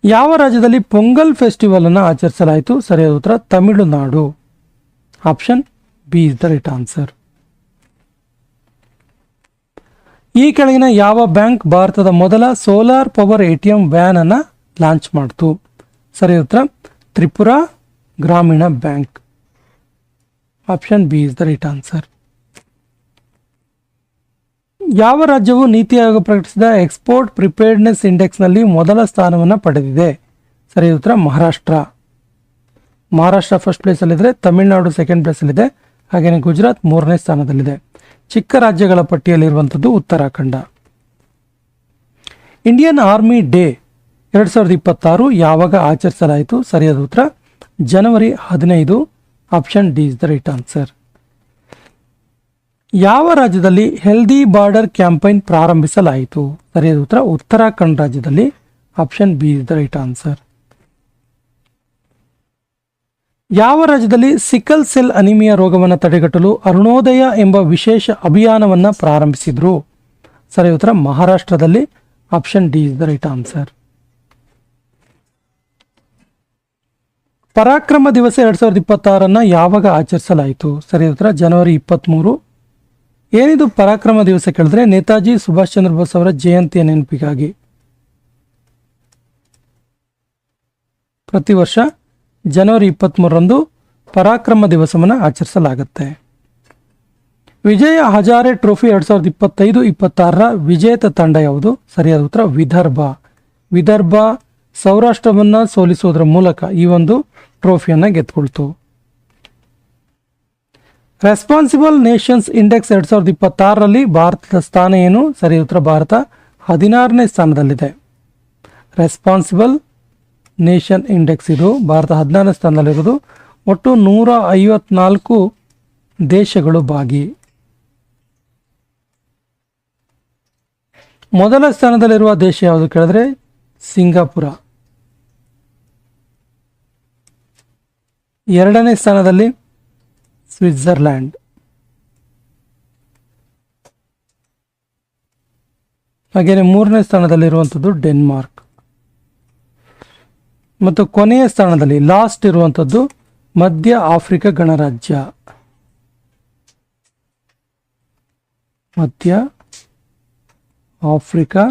ಯಾವ ರಾಜ್ಯದಲ್ಲಿ ಪೊಂಗಲ್ ಫೆಸ್ಟಿವಲ್ ಅನ್ನು ಆಚರಿಸಲಾಯಿತು? ಸರಿಯಾದ ಉತ್ತರ Tamil Nadu. Option B is the right answer. ಈ ಕೆಳಗಿನ ಯಾವ ಬ್ಯಾಂಕ್ ಭಾರತದ ಮೊದಲ ಸೋಲಾರ್ ಪವರ್ ATM ವ್ಯಾನ್ ಅನ್ನು ಲಾಂಚ್ ಮಾಡ್ತು? ಸರಿಯಾದ ಉತ್ತರ ತ್ರಿಪುರಾ ಗ್ರಾಮೀಣ bank. Option B is the right answer. ಯಾವ ರಾಜ್ಯವು ನೀತಿ ಆಯೋಗ ಪ್ರಕಟಿಸಿದ ಎಕ್ಸ್ಪೋರ್ಟ್ ಪ್ರಿಪೇರ್ಡ್ನೆಸ್ ಇಂಡೆಕ್ಸ್ನಲ್ಲಿ ಮೊದಲ ಸ್ಥಾನವನ್ನು ಪಡೆದಿದೆ? ಸರಿಯಾದ ಉತ್ತರ ಮಹಾರಾಷ್ಟ್ರ. ಮಹಾರಾಷ್ಟ್ರ ಫಸ್ಟ್ ಪ್ಲೇಸಲ್ಲಿದೆ, ತಮಿಳುನಾಡು ಸೆಕೆಂಡ್ ಪ್ಲೇಸಲ್ಲಿದೆ, ಹಾಗೆಯೇ ಗುಜರಾತ್ 3ನೇ ಸ್ಥಾನದಲ್ಲಿದೆ. ಚಿಕ್ಕ ರಾಜ್ಯಗಳ ಪಟ್ಟಿಯಲ್ಲಿರುವಂಥದ್ದು ಉತ್ತರಾಖಂಡ. ಇಂಡಿಯನ್ ಆರ್ಮಿ ಡೇ 2026 ಯಾವಾಗ ಆಚರಿಸಲಾಯಿತು? ಸರಿಯಾದ ಉತ್ತರ ಜನವರಿ 15. Option D is the right answer. ಯಾವ ರಾಜ್ಯದಲ್ಲಿ ಹೆಲ್ದಿ ಬಾರ್ಡರ್ ಕ್ಯಾಂಪೈನ್ ಪ್ರಾರಂಭಿಸಲಾಯಿತು? ಸರಿಯಾದ ಉತ್ತರ ಉತ್ತರಾಖಂಡ್ ರಾಜ್ಯದಲ್ಲಿ. Option B is the right answer. ಯಾವ ರಾಜ್ಯದಲ್ಲಿ ಸಿಕಲ್ ಸೆಲ್ ಅನಿಮಿಯಾ ರೋಗವನ್ನು ತಡೆಗಟ್ಟಲು ಅರುಣೋದಯ ಎಂಬ ವಿಶೇಷ ಅಭಿಯಾನವನ್ನು ಪ್ರಾರಂಭಿಸಿದ್ರು? ಸರಿಯಾದ ಉತ್ತರ ಮಹಾರಾಷ್ಟ್ರದಲ್ಲಿ. Option D is the right answer. ಪರಾಕ್ರಮ ದಿವಸ 2026 ಯಾವಾಗ ಆಚರಿಸಲಾಯಿತು? ಸರಿಯಾದ ಉತ್ತರ ಜನವರಿ 23. ಏನಿದು ಪರಾಕ್ರಮ ದಿವಸ ಕೇಳಿದ್ರೆ ನೇತಾಜಿ ಸುಭಾಷ್ ಚಂದ್ರ ಬೋಸ್ ಅವರ ಜಯಂತಿಯ ನೆನಪಿಗಾಗಿ ಪ್ರತಿ ವರ್ಷ ಜನವರಿ 23ರಂದು ಪರಾಕ್ರಮ ದಿವಸವನ್ನು ಆಚರಿಸಲಾಗುತ್ತೆ. ವಿಜಯ ಹಜಾರೆ ಟ್ರೋಫಿ 2025-26ರ ವಿಜೇತ ತಂಡ ಯಾವುದು? ಸರಿಯಾದ ಉತ್ತರ ವಿದರ್ಭ. ಸೌರಾಷ್ಟ್ರವನ್ನು ಸೋಲಿಸುವುದರ ಮೂಲಕ ಈ ಒಂದು ಟ್ರೋಫಿಯನ್ನು ಗೆದ್ಕೊಳ್ತು. ರೆಸ್ಪಾನ್ಸಿಬಲ್ ನೇಷನ್ಸ್ ಇಂಡೆಕ್ಸ್ 2026ರಲ್ಲಿ ಭಾರತದ ಸ್ಥಾನ ಏನು? ಸರಿ ಉತ್ತರ ಭಾರತ 16ನೇ ಸ್ಥಾನದಲ್ಲಿದೆ. ರೆಸ್ಪಾನ್ಸಿಬಲ್ ನೇಷನ್ ಇಂಡೆಕ್ಸ್ ಇದು ಭಾರತ 16ನೇ ಸ್ಥಾನದಲ್ಲಿರೋದು. ಒಟ್ಟು 154 ದೇಶಗಳು ಭಾಗಿ. ಮೊದಲ ಸ್ಥಾನದಲ್ಲಿರುವ ದೇಶ ಯಾವುದು ಕೇಳಿದ್ರೆ ಸಿಂಗಾಪುರ. ಎರಡನೇ ಸ್ಥಾನದಲ್ಲಿ ಸ್ವಿಟ್ಜರ್ಲ್ಯಾಂಡ್. ಹಾಗೆಯೇ ಮೂರನೇ ಸ್ಥಾನದಲ್ಲಿರುವಂಥದ್ದು ಡೆನ್ಮಾರ್ಕ್. ಮತ್ತು ಕೊನೆಯ ಸ್ಥಾನದಲ್ಲಿ ಲಾಸ್ಟ್ ಇರುವಂಥದ್ದು ಮಧ್ಯ ಆಫ್ರಿಕಾ ಗಣರಾಜ್ಯ. ಮಧ್ಯ ಆಫ್ರಿಕಾ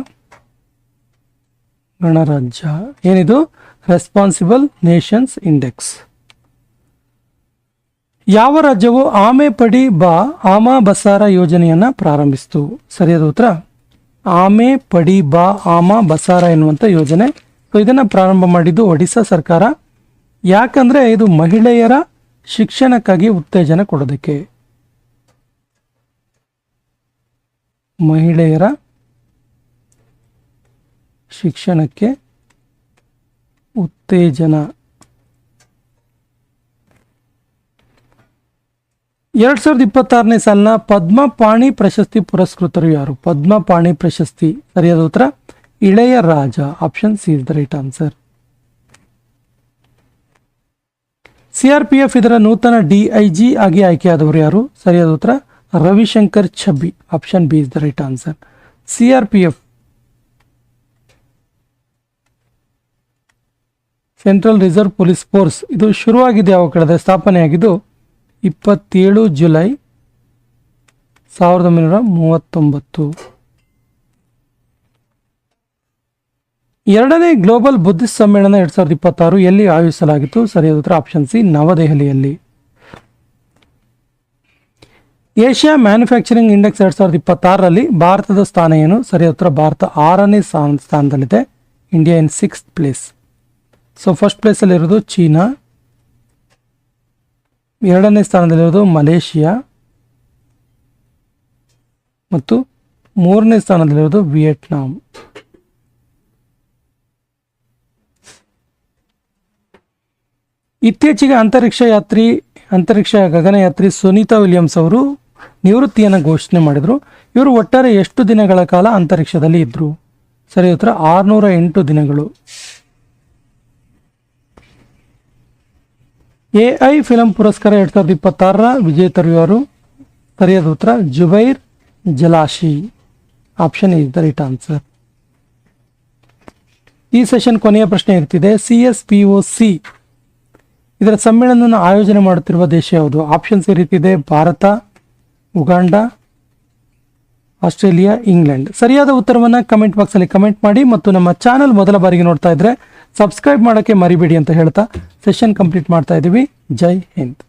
ಗಣರಾಜ್ಯ ಏನಿದು? Responsible Nations index. ಯಾವ ರಾಜ್ಯವು ಆಮೆ ಪಡಿ ಬಾ ಆಮಾ ಬಸಾರ ಯೋಜನೆಯನ್ನು ಪ್ರಾರಂಭಿಸಿತು? ಸರಿಯಾದ ಉತ್ತರ ಆಮೆ ಪಡಿ ಬಾ ಆಮಾ ಬಸಾರ ಎನ್ನುವಂಥ ಯೋಜನೆ. ಇದನ್ನು ಪ್ರಾರಂಭ ಮಾಡಿದ್ದು ಒಡಿಶಾ ಸರ್ಕಾರ. ಯಾಕಂದರೆ ಇದು ಮಹಿಳೆಯರ ಶಿಕ್ಷಣಕ್ಕಾಗಿ ಉತ್ತೇಜನ ಕೊಡೋದಕ್ಕೆ. ಮಹಿಳೆಯರ ಶಿಕ್ಷಣಕ್ಕೆ ಉತ್ತೇಜನ. 2026ನೇ ಸಾಲಿನ ಪದ್ಮಪಾಣಿ ಪ್ರಶಸ್ತಿ ಪುರಸ್ಕೃತರು ಯಾರು? ಪದ್ಮಪಾಣಿ ಪ್ರಶಸ್ತಿ ಸರಿಯಾದ ಉತ್ತರ Ilaiyaraaja. Option C is the right answer. CRPF ಇದರ ನೂತನ DIG ಆಗಿ ಆಯ್ಕೆಯಾದವರು ಯಾರು? ಸರಿಯಾದ ಉತ್ತರ Ravishankar Chhabbi. Option B is the right answer. CRPF central reserve police force ಇದು ಶುರುವಾಗಿದೆ ಯಾವ ಕಡೆ? ಸ್ಥಾಪನೆಯಾಗಿದ್ದು 27 ಜುಲೈ 1939. ಎರಡನೇ ಗ್ಲೋಬಲ್ ಬುದ್ಧಿಸ್ಟ್ ಸಮ್ಮೇಳನ 2026 ಎಲ್ಲಿ ಆಯೋಜಿಸಲಾಗಿತ್ತು? ಸರಿಯಾದ ಉತ್ತರ ಆಪ್ಷನ್ ಸಿ ನವದೆಹಲಿಯಲ್ಲಿ. ಏಷ್ಯಾ ಮ್ಯಾನುಫ್ಯಾಕ್ಚರಿಂಗ್ ಇಂಡೆಕ್ಸ್ 2026ರಲ್ಲಿ ಭಾರತದ ಸ್ಥಾನ ಏನು? ಸರಿಯಾದ ಉತ್ತರ ಭಾರತ 6ನೇ ಸ್ಥಾನದಲ್ಲಿದೆ. India in 6th place. So first ಪ್ಲೇಸಲ್ಲಿರೋದು ಚೀನಾ, ಎರಡನೇ ಸ್ಥಾನದಲ್ಲಿರೋದು ಮಲೇಷಿಯಾ ಮತ್ತು ಮೂರನೇ ಸ್ಥಾನದಲ್ಲಿರೋದು ವಿಯೆಟ್ನಾಂ. ಇತ್ತೀಚೆಗೆ ಅಂತರಿಕ್ಷ ಗಗನಯಾತ್ರಿ ಸುನೀತಾ ವಿಲಿಯಮ್ಸ್ ಅವರು ನಿವೃತ್ತಿಯನ್ನು ಘೋಷಣೆ ಮಾಡಿದರು. ಇವರು ಒಟ್ಟಾರೆ ಎಷ್ಟು ದಿನಗಳ ಕಾಲ ಅಂತರಿಕ್ಷದಲ್ಲಿ ಇದ್ದರು? ಸರಿ ಉತ್ತರ 608 ದಿನಗಳು. AI ಫಿಲಂ ಪುರಸ್ಕಾರ 2026ರ ವಿಜೇತರು ಯಾರು? ಸರಿಯಾದ ಉತ್ತರ Zubair Jalashi. Option is the right answer. ಈ ಸೆಷನ್ ಕೊನೆಯ ಪ್ರಶ್ನೆ ಇರ್ತಿದೆ. CSPOC ಇದರ ಸಮ್ಮೇಳನವನ್ನು ಆಯೋಜನೆ ಮಾಡುತ್ತಿರುವ ದೇಶ ಯಾವುದು? ಆಪ್ಷನ್ಸ್ ಈ ರೀತಿ ಇದೆ: ಭಾರತ, ಉಗಾಂಡ, ಆಸ್ಟ್ರೇಲಿಯಾ, ಇಂಗ್ಲೆಂಡ್. ಸರಿಯಾದ ಉತ್ತರವನ್ನು ಕಮೆಂಟ್ ಬಾಕ್ಸಲ್ಲಿ ಕಮೆಂಟ್ ಮಾಡಿ ಮತ್ತು ನಮ್ಮ ಚಾನಲ್ ಮೊದಲ ಬಾರಿಗೆ ನೋಡ್ತಾ ಇದ್ರೆ ಸಬ್ಸ್ಕ್ರೈಬ್ ಮಾಡೋಕ್ಕೆ ಮರಿಬೇಡಿ ಅಂತ ಹೇಳ್ತಾ ಸೆಷನ್ ಕಂಪ್ಲೀಟ್ ಮಾಡ್ತಾ ಇದ್ದೀವಿ. ಜೈ ಹಿಂದ್.